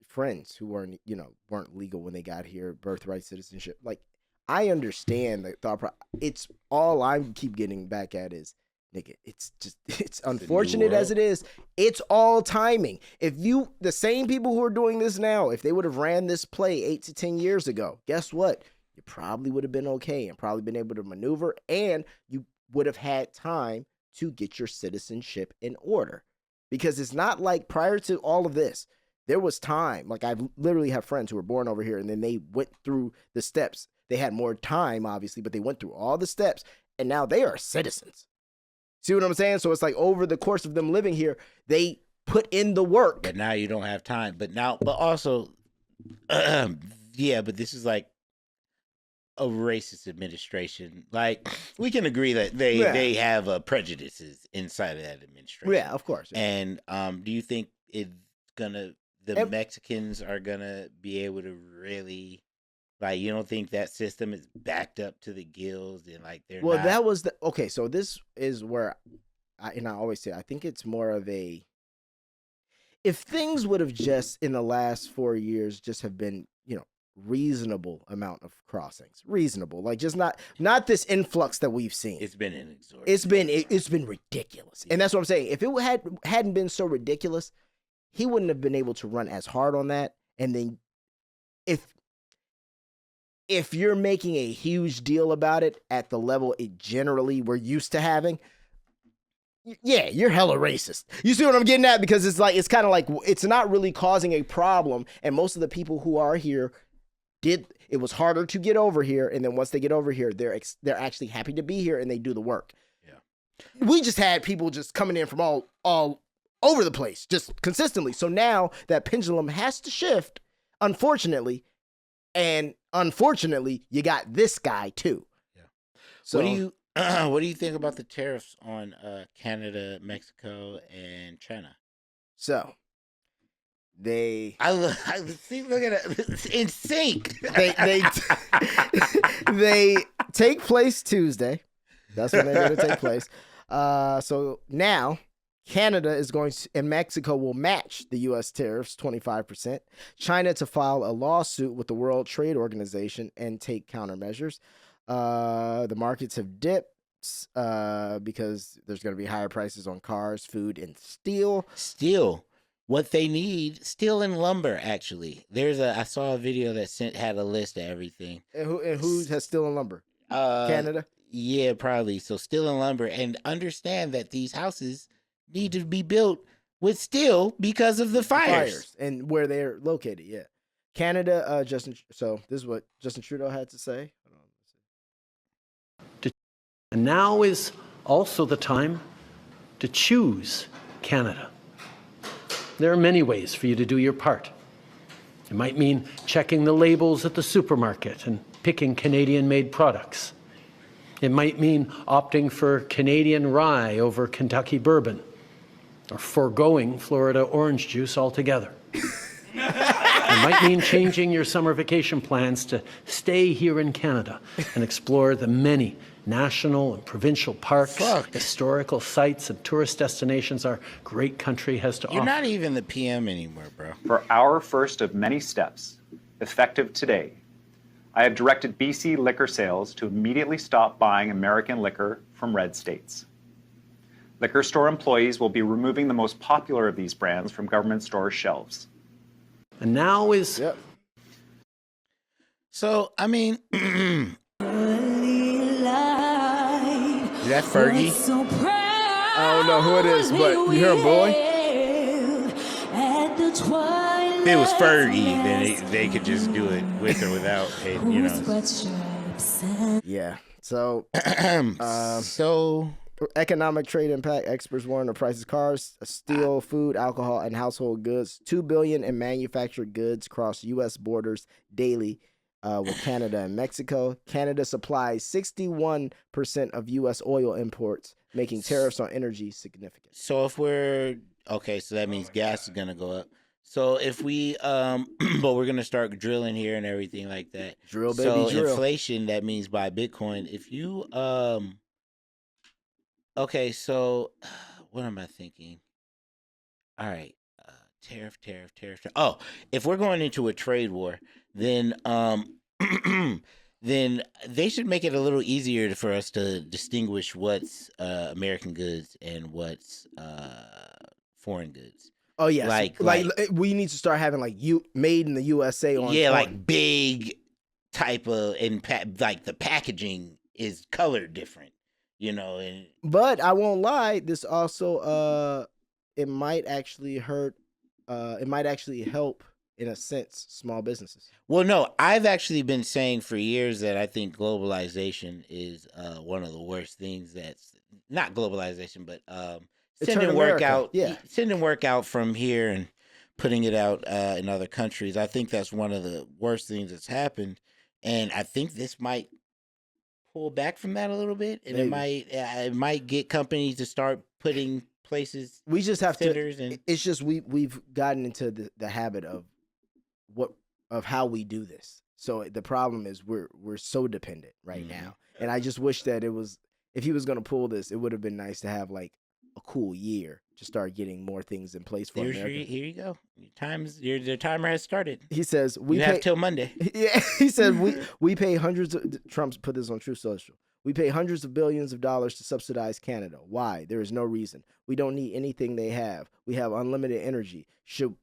friends who weren't legal when they got here, birthright citizenship. Like, I understand the thought process. It's all I keep getting back at is, nigga, it's unfortunate as it is. It's all timing. If the same people who are doing this now, if they would have ran this play 8 to 10 years ago, guess what? You probably would have been okay and probably been able to maneuver, and you would have had time to get your citizenship in order. Because it's not like prior to all of this, there was time. Like, I literally have friends who were born over here and then they went through the steps. They had more time, obviously, but they went through all the steps and now they are citizens. See what I'm saying? So it's like over the course of them living here, they put in the work. But now you don't have time. But also, yeah, but this is like a racist administration. Like, we can agree that they have prejudices inside of that administration. Yeah, of course. Yeah. And do you think the Mexicans are gonna be able to really, like, you don't think that system is backed up to the gills and like they're not? That was okay. So this is where I always say, I think it's more of a, if things would have just in the last 4 years just have been, reasonable amount of crossings, reasonable, like just not this influx that we've seen. It's been inexorable. It's been ridiculous. Yeah. And that's what I'm saying. If it hadn't been so ridiculous, he wouldn't have been able to run as hard on that. And then if you're making a huge deal about it at the level it generally we're used to having, yeah, you're hella racist. You see what I'm getting at? Because it's kind of like, it's not really causing a problem. And most of the people who are here it was harder to get over here. And then once they get over here, they're actually happy to be here and they do the work. Yeah. We just had people just coming in from all over the place, just consistently. So now that pendulum has to shift, unfortunately. And unfortunately, you got this guy too. Yeah. So what do you think about the tariffs on Canada, Mexico, and China? So they see, look at it, it's in sync. They take place Tuesday. That's when they're going to take place. So now Canada is going to, and Mexico will match the U.S. tariffs 25%. China to file a lawsuit with the World Trade Organization and take countermeasures. The markets have dipped because there's going to be higher prices on cars, food, and steel. Steel. What they need, steel and lumber, actually. I saw a video that had a list of everything. And who has steel and lumber? Canada? Yeah, probably. So steel and lumber. And understand that these houses need to be built with steel because of the fires. And where they're located, yeah. Canada, so this is what Justin Trudeau had to say. And now is also the time to choose Canada. There are many ways for you to do your part. It might mean checking the labels at the supermarket and picking Canadian-made products. It might mean opting for Canadian rye over Kentucky bourbon, or foregoing Florida orange juice altogether. It might mean changing your summer vacation plans to stay here in Canada and explore the many national and provincial parks, historical sites, and tourist destinations our great country has to offer. You're not even the PM anymore, bro. For our first of many steps, effective today, I have directed BC liquor sales to immediately stop buying American liquor from red states. Liquor store employees will be removing the most popular of these brands from government store shelves. And now is... Yep. So, I mean... Is that Fergie? I don't know who it is, but you hear him, boy? If it was Fergie, then they could just do it with or without it, you know. Yeah. So, so economic trade impact. Experts warn the prices cars, steel, food, alcohol, and household goods. $2 billion in manufactured goods cross U.S. borders daily with Canada and Mexico. Canada supplies 61% of U.S. oil imports, making tariffs on energy significant. So if we're okay, so that means gas is gonna go up. So if we but we're gonna start drilling here and everything like that. Drill, baby, so drill. Inflation, that means buy Bitcoin. If you okay, so what am I thinking? All right, tariff. Oh, if we're going into a trade war, then then they should make it a little easier for us to distinguish what's American goods and what's foreign goods. Oh yes, like we need to start having like made in the USA on. Yeah, like big type of like the packaging is colored different, you know. And but I won't lie, this also it might actually hurt. It might actually help in a sense small businesses. Well, no, I've actually been saying for years that I think globalization is one of the worst things. That's not globalization, but sending work out, sending work out from here and putting it out in other countries. I think that's one of the worst things that's happened, and I think this might pull back from that a little bit, and it might get companies to start putting places. We just have to. And, it's just we've gotten into the habit of how we do this. So the problem is we're so dependent right now, and I just wish that it was, if he was going to pull this, it would have been nice to have like a cool year to start getting more things in place for America. Here you go. Your timer has started. He says we have till Monday. Yeah, he said we pay hundreds of Trump's put this on True Social. We pay hundreds of billions of dollars to subsidize Canada. Why? There is no reason. We don't need anything they have. We have unlimited energy. Should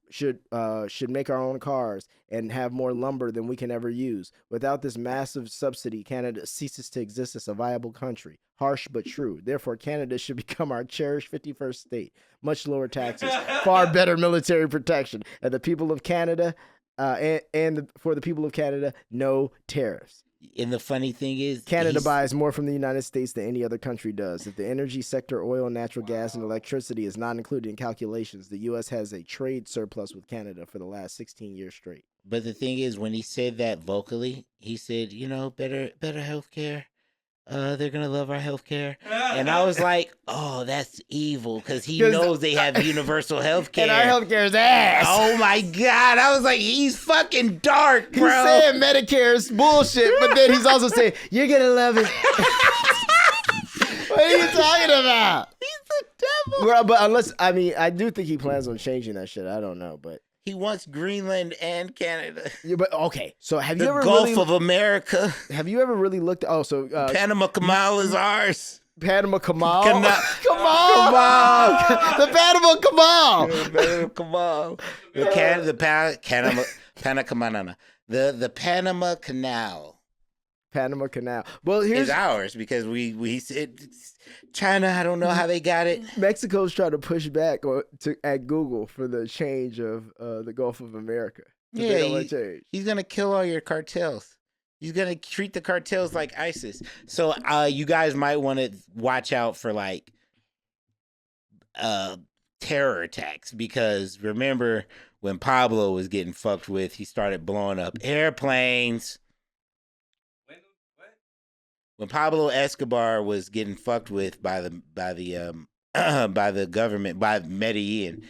make our own cars and have more lumber than we can ever use. Without this massive subsidy, Canada ceases to exist as a viable country. Harsh but true. Therefore, Canada should become our cherished 51st state. Much lower taxes, far better military protection, and the people of Canada, for the people of Canada, no tariffs. And the funny thing is, Canada buys more from the United States than any other country does. If the energy sector, oil, natural gas, and electricity is not included in calculations, the U.S. has a trade surplus with Canada for the last 16 years straight. But the thing is, when he said that vocally, he said, better health care. They're going to love our health care. And I was like, oh, that's evil, because he knows they have universal health care. And our health care is ass. Oh, my God. I was like, he's fucking dark, bro. He's saying Medicare is bullshit, but then he's also saying, you're going to love it. What are you talking about? He's the devil. Well, but I do think he plans on changing that shit. I don't know, but. He wants Greenland and Canada. Yeah, but okay. So have you ever the Gulf of America? Have you ever really looked? Panama Canal is ours. Panama Canal. Come on. The Panama Canal. The Panama Canal. Panama Canal. Well, here's ours because we said China. I don't know how they got it. Mexico's trying to push back at Google for the change of the Gulf of America. Yeah, he's gonna kill all your cartels. He's gonna treat the cartels like ISIS. So you guys might want to watch out for like terror attacks, because remember when Pablo was getting fucked with, he started blowing up airplanes. when Pablo Escobar was getting fucked with by the by the government, by Medellin,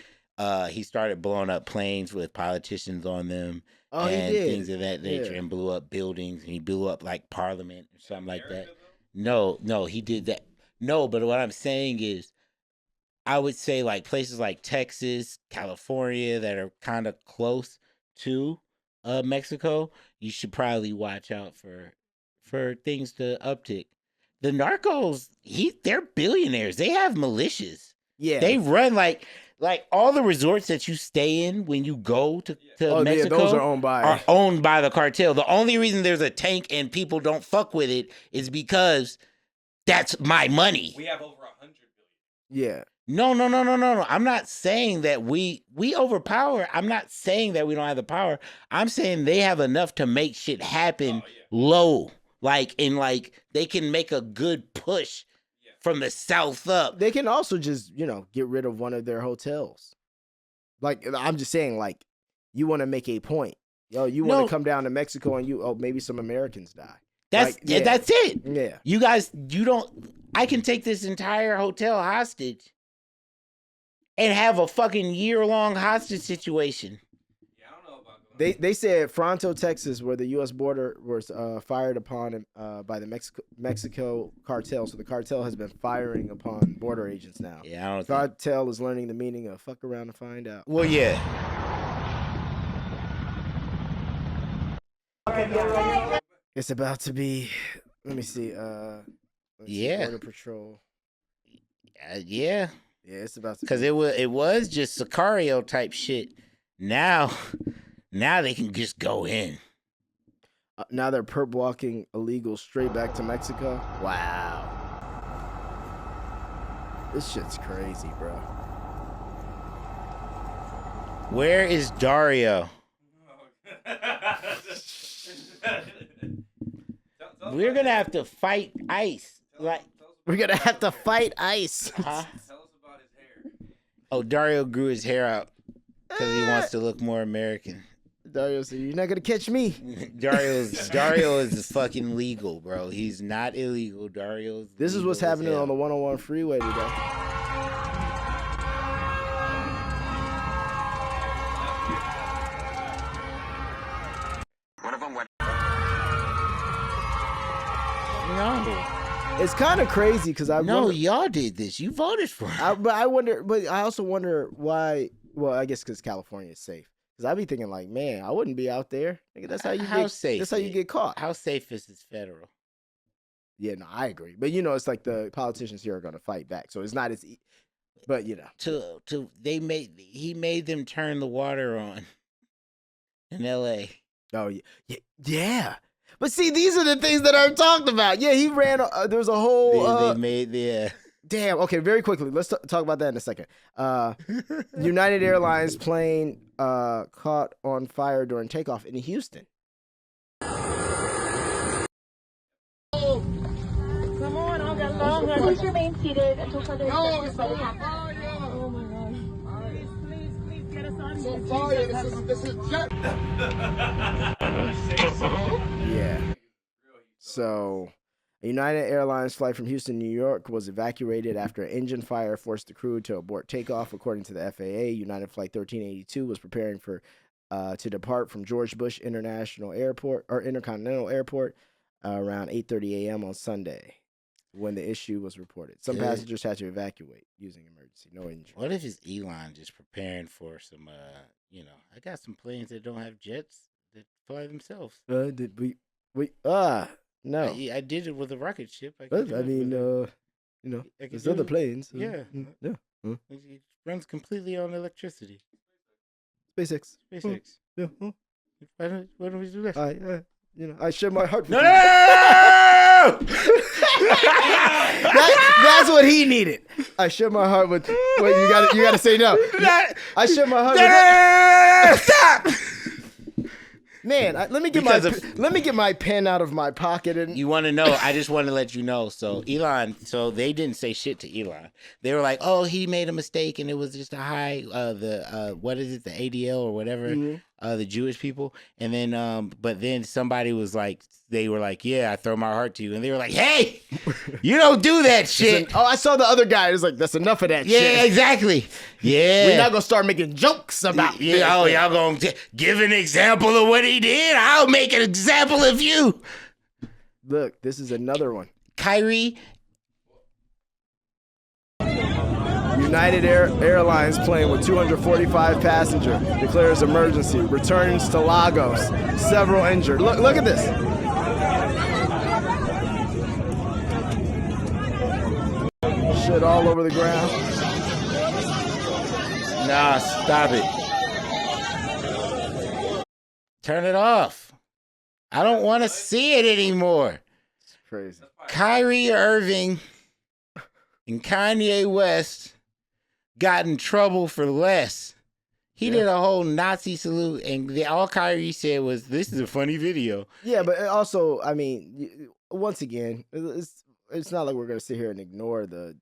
he started blowing up planes with politicians on them and things of that nature, and blew up buildings. And he blew up like Parliament or something like that. No, he did that. No, but what I'm saying is, I would say like places like Texas, California that are kind of close to Mexico, you should probably watch out for things to uptick. The narcos, they're billionaires. They have militias. Yeah, they run like all the resorts that you stay in when you go to Mexico. Yeah, those are owned by the cartel. The only reason there's a tank and people don't fuck with it is because that's my money. We have over 100 billion. Yeah. No. I'm not saying that we overpower. I'm not saying that we don't have the power. I'm saying they have enough to make shit happen low. Like they can make a good push from the south up. They can also just, get rid of one of their hotels. Like, I'm just saying, like, you want to make a point. You want to come down to Mexico and maybe some Americans die. That's it. Yeah. You guys, I can take this entire hotel hostage and have a fucking year-long hostage situation. Yeah, I don't know about that. They said Fronto, Texas, where the U.S. border was fired upon by the Mexico cartel. So the cartel has been firing upon border agents now. Yeah, I don't cartel is learning the meaning of fuck around and find out. Well, yeah. It's about to be. Let me see. Border Patrol. Yeah. Yeah, it's about to. Because it was just Sicario type shit. Now they can just go in. Now they're perp walking illegals straight back to Mexico. Wow. This shit's crazy, bro. Where is Dario? We're gonna have to fight ICE. We're gonna have to fight ICE. Tell us about his hair. Oh, Dario grew his hair out because he wants to look more American. Dario said, "You're not gonna catch me." Dario is fucking legal, bro. He's not illegal. Dario's. This is what's happening on the 101 freeway today. One of them went. No. It's kind of crazy because y'all did this. You voted for it. But I also wonder why. Well, I guess because California is safe. Because I'd be thinking like, man, I wouldn't be out there. That's how you safe. That's how you get caught. How safe is this federal? Yeah, no, I agree. But it's like the politicians here are going to fight back, so it's not as. But he made them turn the water on in L.A. Oh yeah. But see, these are the things that I'm talking about. Yeah, he ran. There's a whole. They made. Damn. Okay, very quickly. Let's talk about that in a second. United Airlines plane caught on fire during takeoff in Houston. Come on, I'll get along. Please remain seated until further instructions by the captain. Oh my God. Please get us on. So sorry, this is jet. Yeah. So, a United Airlines flight from Houston, New York was evacuated after an engine fire forced the crew to abort takeoff. According to the FAA, United Flight 1382 was preparing to depart from George Bush Intercontinental Airport around 8:30 a.m. on Sunday when the issue was reported. Some passengers had to evacuate using emergency. No injury. What if it's Elon just preparing for some, I got some planes that don't have jets that fly themselves. Did we no. I did it with a rocket ship. There's other planes. Yeah. It runs completely on electricity. SpaceX. Yeah. Why don't we do that? I share my heart with No! you. That's what he needed. I share my heart with. Wait, you gotta say no. I share my heart with. Stop. Man, let me get my pen out of my pocket and. You want to know? I just want to let you know. So Elon, they didn't say shit to Elon. They were like, "Oh, he made a mistake, and it was just a high, what is it, the ADL or whatever, the Jewish people, and then but then somebody was like, they were like, yeah, I throw my heart to you, and they were like, hey, you don't do that shit. Oh, I saw the other guy. It was like, that's enough of that shit. Yeah, exactly. Yeah, we're not gonna start making jokes about. Yeah, oh, y'all gonna give an example of what he did? I'll make an example of you. Look, this is another one. Kyrie. United Airlines plane with 245 passengers declares emergency. Returns to Lagos. Several injured. Look at this. Shit all over the ground. Nah, stop it. Turn it off. I don't want to see it anymore. It's crazy. Kyrie Irving and Kanye West got in trouble for less. He did a whole Nazi salute, and all Kyrie said was, "This is a funny video." Yeah, but also, I mean, once again, it's not like we're gonna sit here and ignore the.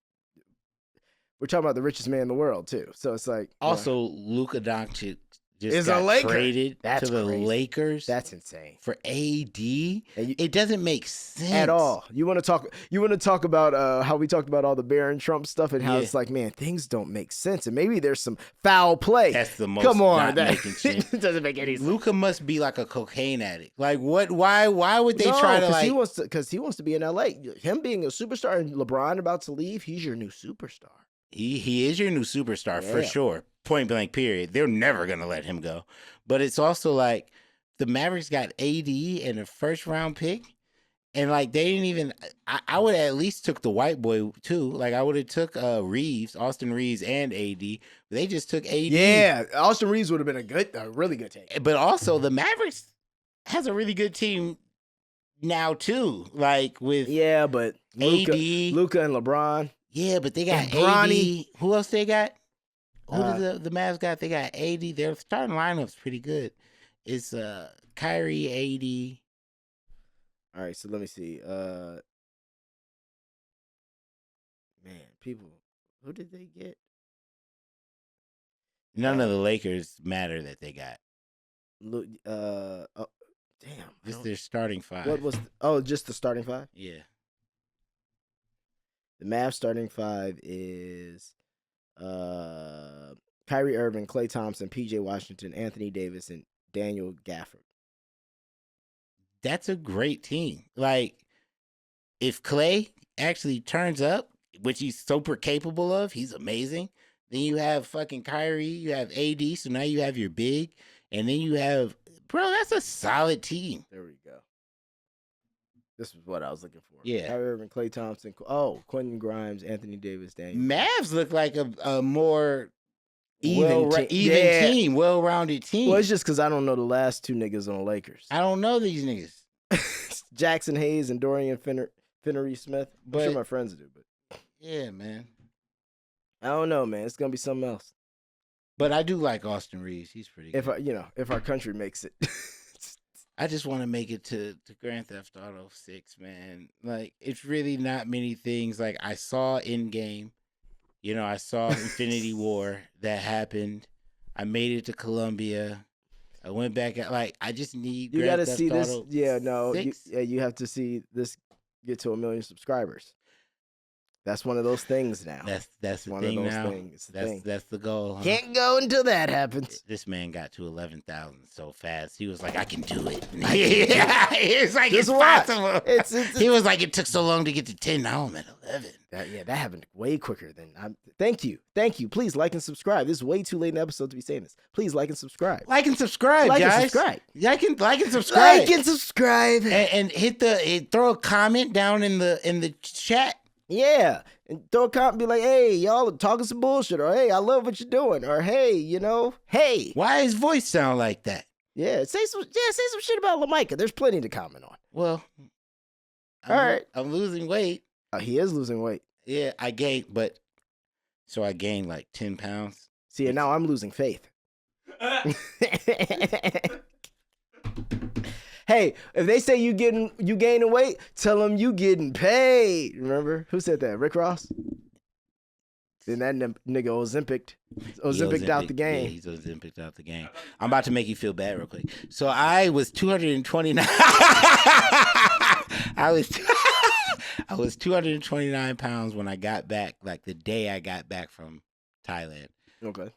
We're talking about the richest man in the world too, so it's like. Also, Luka Doncic just got traded to the Lakers. That's insane for AD. It doesn't make sense at all. You want to talk about how we talked about all the Barron Trump stuff and how it's like, man, things don't make sense, and maybe there's some foul play. That's the most. Come on, not making sense. It doesn't make any sense. Luka must be like a cocaine addict. Like what? Why would they try to like? Because he wants to be in LA. Him being a superstar and LeBron about to leave, he's your new superstar. He is your new superstar for sure. Point blank, period. They're never going to let him go. But it's also like the Mavericks got AD and a first round pick. And like they didn't even, I would have at least took the white boy too. Like I would have took Austin Reeves and AD. But they just took AD. Yeah, Austin Reeves would have been a really good take. But also the Mavericks has a really good team now too. Like with but AD, Luka and LeBron. Yeah, but they got AD. Who else they got? Who did the Mavs got? They got AD. Their starting lineup's pretty good. It's Kyrie, AD. All right, so let me see. Man, people, who did they get? None of the Lakers matter that they got. Oh, damn. Just their starting five. What was? Just the starting five? Yeah. The Mavs starting five is Kyrie Irving, Klay Thompson, PJ Washington, Anthony Davis, and Daniel Gafford. That's a great team. Like, if Klay actually turns up, which he's super capable of, he's amazing. Then you have fucking Kyrie, you have AD, so now you have your big, and then you have, bro, that's a solid team. There we go. This is what I was looking for. Yeah. Kyrie Irving, Klay Thompson. Quentin Grimes, Anthony Davis, Daniel. Mavs look like a more even team, well-rounded team. Well, it's just because I don't know the last two niggas on the Lakers. I don't know these niggas. Jackson Hayes and Dorian Finney-Smith. I'm sure my friends do, but yeah, man. I don't know, man. It's gonna be something else. But I do like Austin Reeves. He's pretty good. If our country makes it. I just want to make it to Grand Theft Auto 6, man. Like, it's really not many things. Like, I saw Endgame. You know, I saw Infinity War. That happened. I made it to Colombia. I went back. Like, I just need You Grand gotta Theft see this. Auto Yeah, no. 6. You have to see this get to 1 million subscribers. That's one of those things now. That's the one thing of those now. things. That's the goal. Huh? Can't go until that happens. This man got to 11,000 so fast. He was like, "I can do it." Yeah, it's like it's possible. He was like, "It took so long to get to 10. Now I'm at 11." That happened way quicker than I'm. Thank you. Please like and subscribe. This is way too late in the episode to be saying this. Please like and subscribe. Like and subscribe, like guys. And subscribe. Like and subscribe. Like and subscribe. And throw a comment down in the chat. Yeah, and throw a comment and be like, hey, y'all are talking some bullshit, or hey, I love what you're doing, or hey, hey. Why his voice sound like that? Yeah, say some shit about Lemicah. There's plenty to comment on. Well, all right. I'm losing weight. He is losing weight. Yeah, I gained like 10 pounds. See, and now I'm losing faith. Hey, if they say you gaining weight, tell them you getting paid. Remember who said that? Rick Ross. Then that nigga Ozempic out the game. Yeah, he's Ozempic out the game. I'm about to make you feel bad real quick. So I was 229. I was 229 pounds when I got back, like the day I got back from Thailand. Okay.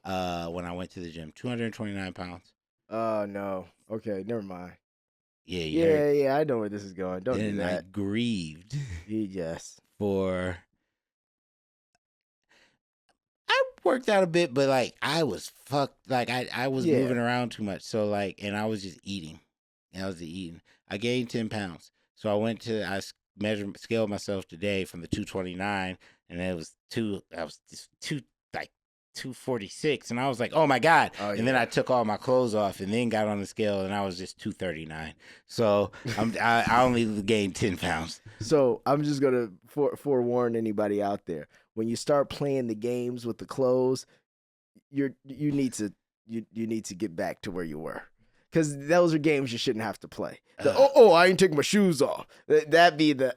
When I went to the gym, 229 pounds. Oh no. Okay, never mind. Yeah, Yeah. I know where this is going. Don't do that. I grieved. Yes. For I worked out a bit, but like I was fucked. Like I was moving around too much. So like, and I was just eating. I gained 10 pounds. So I scaled myself today from the 229, and it was 246, and I was like, oh my God. And then I took all my clothes off and then got on the scale, and I was just 239. So I only gained 10 pounds. So I'm just gonna forewarn anybody out there: when you start playing the games with the clothes, you need to get back to where you were, because those are games you shouldn't have to play. I ain't taking my shoes off. That'd be the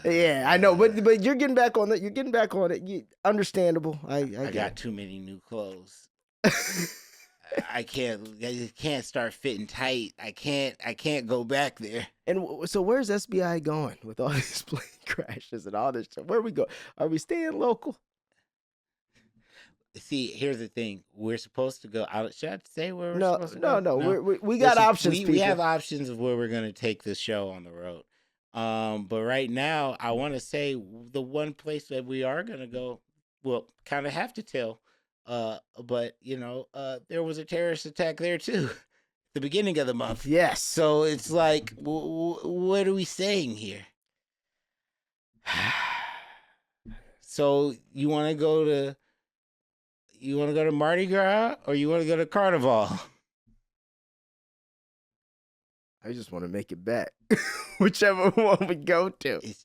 Yeah, I know, but you're getting back on it. Understandable. I got too many new clothes. I can't start fitting tight. I can't go back there. And so where's SBI going with all these plane crashes and all this stuff? Where we go? Are we staying local? See, here's the thing. We're supposed to go out. Should I say where we're supposed to go? No. We got options. We have options of where we're going to take this show on the road. But right now, I want to say the one place that we are going to go, well, kind of have to tell. But, there was a terrorist attack there, too. The beginning of the month. Yes. So it's like, what are we saying here? So you want to go to Mardi Gras or you want to go to Carnival? I just want to make it back. Whichever one we go to. It's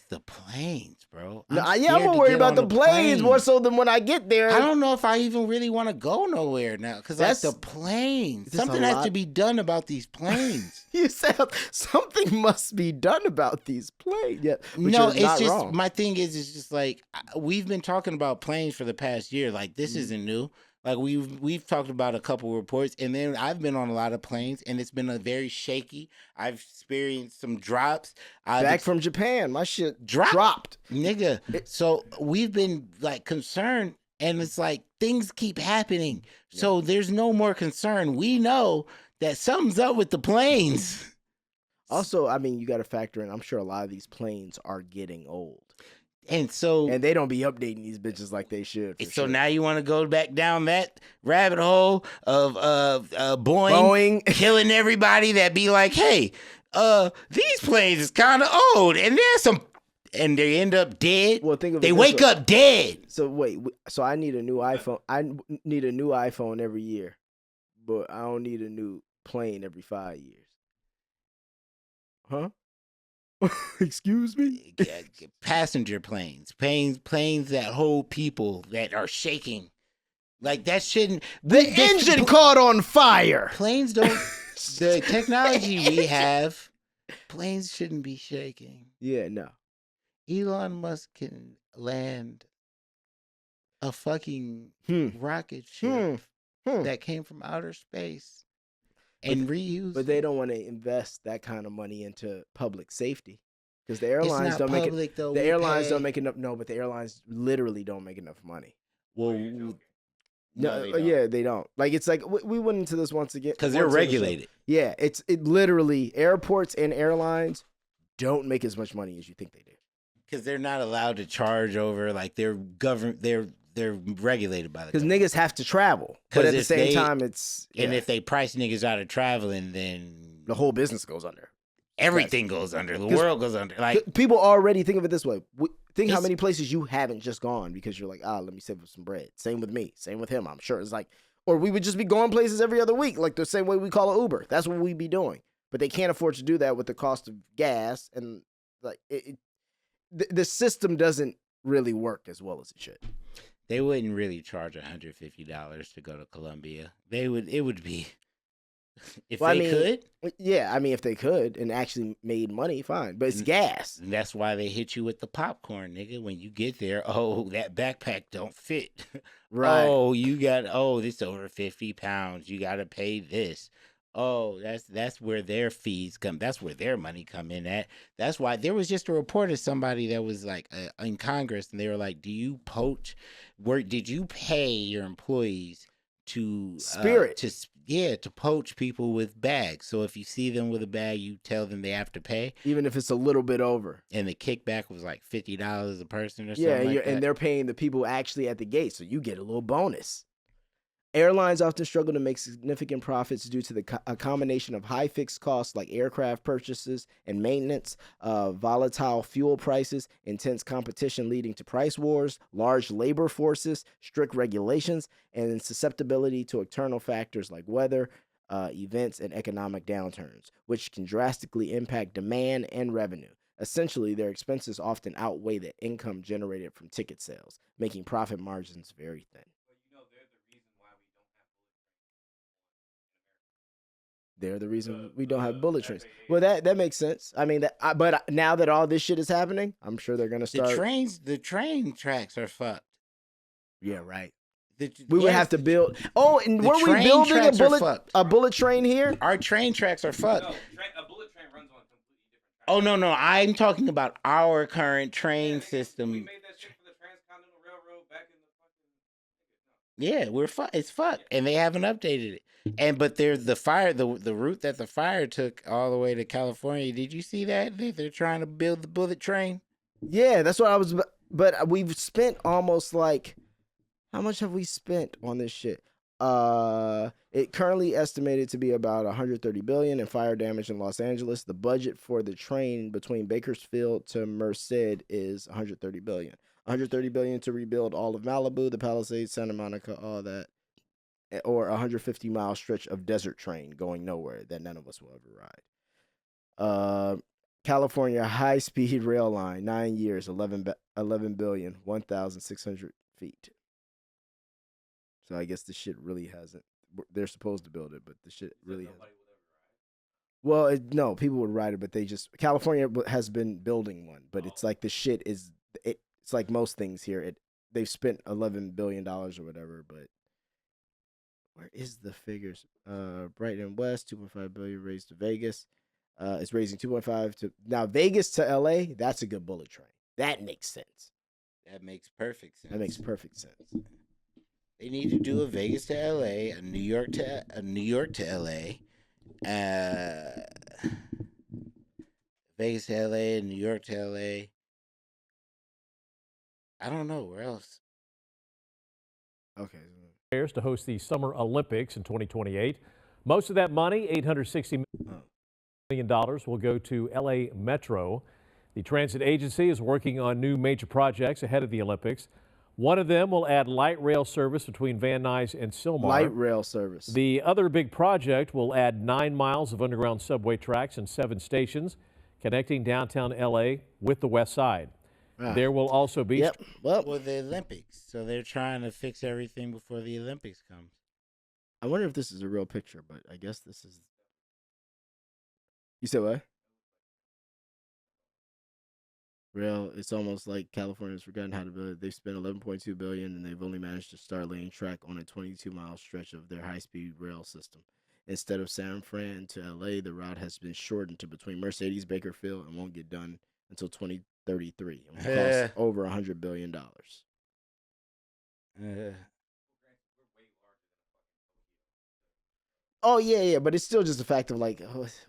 the planes, bro. I'm more worried about the planes more so than when I get there. I don't know if I even really want to go nowhere now, because that's the planes. Something has to be done about these planes. You said something must be done about these planes. Yeah, no, it's just wrong. My thing is, it's just like we've been talking about planes for the past year. Like this isn't new. Like we've talked about a couple reports, and then I've been on a lot of planes, and it's been a very shaky. I've experienced some drops. Back from Japan, my shit dropped, nigga. So we've been like concerned, and it's like things keep happening. Yeah. So there's no more concern. We know that something's up with the planes. Also, I mean, you got to factor in. I'm sure a lot of these planes are getting old. And they don't be updating these bitches like they should. So now you want to go back down that rabbit hole of Boeing killing everybody that be like, hey, these planes is kind of old, and and they end up dead. Well, think of they wake up dead. So wait, so I need a new iPhone. I need a new iPhone every year, but I don't need a new plane every 5 years. Huh? Excuse me? Passenger planes that hold people that are shaking. Like that shouldn't. The engine caught on fire. Planes don't. The technology we have, planes shouldn't be shaking. Yeah, no. Elon Musk can land a fucking rocket ship that came from outer space. And reuse, but they don't want to invest that kind of money into public safety because the airlines don't make it. The airlines don't make enough. No, but the airlines literally don't make enough money. Well, they don't. Like it's like we went into this once again because they're regulated. Yeah, it literally airports and airlines don't make as much money as you think they do because they're not allowed to charge over like they're regulated by the because niggas have to travel, but at the same time it's and if they price niggas out of traveling, then the whole business goes under. Everything goes under. The world goes under. Like people already think of it this way. Think how many places you haven't just gone because you're like, let me save up some bread. Same with me. Same with him. I'm sure it's like, or we would just be going places every other week, like the same way we call it Uber. That's what we'd be doing. But they can't afford to do that with the cost of gas and like the system doesn't really work as well as it should. They wouldn't really charge $150 to go to Colombia. It would be If Well, they could. Yeah, I mean, if they could and actually made money, fine. But it's gas. And that's why they hit you with the popcorn, nigga. When you get there, oh, that backpack don't fit. Right. Oh, this over 50 pounds. You got to pay this. Oh, that's where their fees come. That's where their money come in at. That's why there was just a report of somebody that was like in Congress, and they were like, "Do you poach? Did you pay your employees to to poach people with bags? So if you see them with a bag, you tell them they have to pay, even if it's a little bit over. And the kickback was like $50 a person or something. Yeah, like that. And they're paying the people actually at the gate, so you get a little bonus. Airlines often struggle to make significant profits due to a combination of high fixed costs like aircraft purchases and maintenance, volatile fuel prices, intense competition leading to price wars, large labor forces, strict regulations, and susceptibility to external factors like weather, events, and economic downturns, which can drastically impact demand and revenue. Essentially, their expenses often outweigh the income generated from ticket sales, making profit margins very thin. They're the reason we don't have bullet trains. Well, that makes sense. I mean, but now that all this shit is happening, I'm sure they're gonna start. The train tracks are fucked. Yeah, right. We would have to build. Oh, and were we building a bullet train here? Our train tracks are fucked. No, a bullet train runs on completely different tracks. Oh no, I'm talking about our current train system. We made that shit for the Transcontinental Railroad back in the fucking. Yeah, it's fucked, and they haven't updated it. But there's the route that the fire took all the way to California. Did you see that? They're trying to build the bullet train. Yeah, that's what I was. But we've spent almost like, how much have we spent on this shit? It currently estimated to be about $130 billion in fire damage in Los Angeles. The budget for the train between Bakersfield to Merced is $130 billion. $130 billion to rebuild all of Malibu, the Palisades, Santa Monica, all that. Or a 150-mile stretch of desert train going nowhere that none of us will ever ride. California high-speed rail line, 9 years, $11 billion, 1,600 feet. So I guess the shit really hasn't. They're supposed to build it, but the shit really hasn't. Well, no, people would ride it, but California has been building one, but it's like the shit is. It's like most things here. They've spent $11 billion or whatever, but. Where is the figures? Brighton West, $2.5 billion raised to Vegas. It's raising 2.5 to now Vegas to LA. That's a good bullet train. That makes sense. That makes perfect sense. That makes perfect sense. They need to do a Vegas to LA, a New York to LA, Vegas to LA, and New York to LA. I don't know where else. Okay. To host the Summer Olympics in 2028. Most of that money, $860 million, will go to LA Metro. The transit agency is working on new major projects ahead of the Olympics. One of them will add light rail service between Van Nuys and Sylmar. Light rail service. The other big project will add 9 miles of underground subway tracks and 7 stations connecting downtown LA with the west side. There will also be well, the Olympics, so they're trying to fix everything before the Olympics comes. I wonder if this is a real picture, but I guess this is. You said what? Real. It's almost like California's forgotten how to build it. They've spent $11.2 billion, and they've only managed to start laying track on a 22-mile stretch of their high-speed rail system. Instead of San Fran to LA, the route has been shortened to between Mercedes, Bakersfield, and won't get done until 2033. It will cost over $100 billion. Oh yeah, but it's still just a fact of like,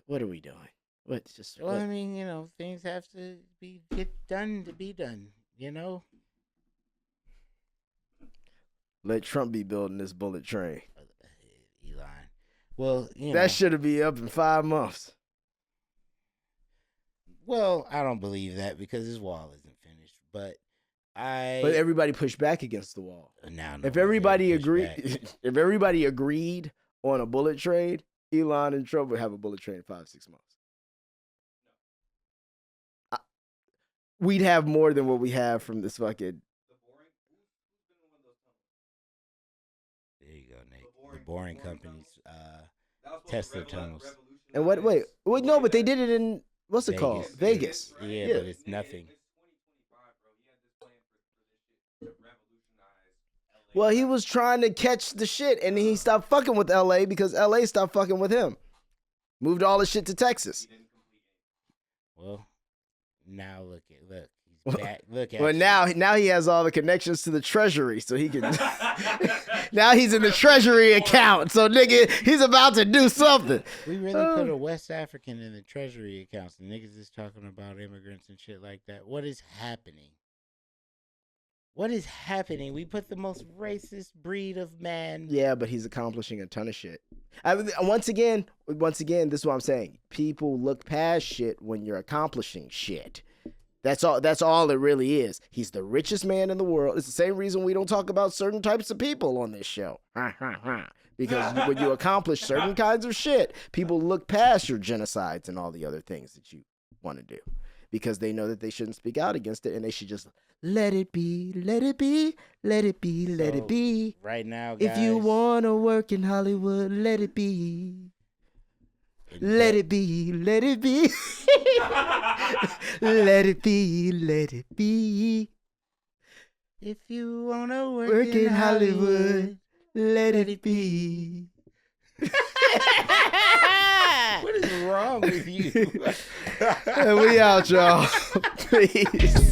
what are we doing? What's just? Well, I mean, things have to get done to be done. Let Trump be building this bullet train. Elon. Well, that should be up in 5 months. Well, I don't believe that because his wall isn't finished. But everybody pushed back against the wall. Now, if everybody agreed on a bullet train, Elon and Trump would have a bullet train in 5-6 months. We'd have more than what we have from this fucking. There you go, Nate. The boring companies. Tesla tunnels. And wait, no, but they did it in, what's it called? Vegas. Yeah, but it's nothing. Well, he was trying to catch the shit, and he stopped fucking with LA because LA stopped fucking with him. Moved all the shit to Texas. Well, now look. He's back. Look at Well, now he has all the connections to the Treasury, so he can. Now he's in the Treasury account, so nigga, he's about to do something. We really put a West African in the Treasury accounts, and niggas is talking about immigrants and shit like that. What is happening? What is happening? We put the most racist breed of man. Yeah, but he's accomplishing a ton of shit. Once again, this is what I'm saying. People look past shit when you're accomplishing shit. That's all it really is. He's the richest man in the world. It's the same reason we don't talk about certain types of people on this show. Because when you accomplish certain kinds of shit, people look past your genocides and all the other things that you want to do. Because they know that they shouldn't speak out against it, and they should just let it be, let it be, let it be, let it be. Right now, guys, if you want to work in Hollywood, let it be. Let it be, let it be. Let it be, let it be. If you want to work in Hollywood, let it be. What is wrong with you? We out, y'all. Peace.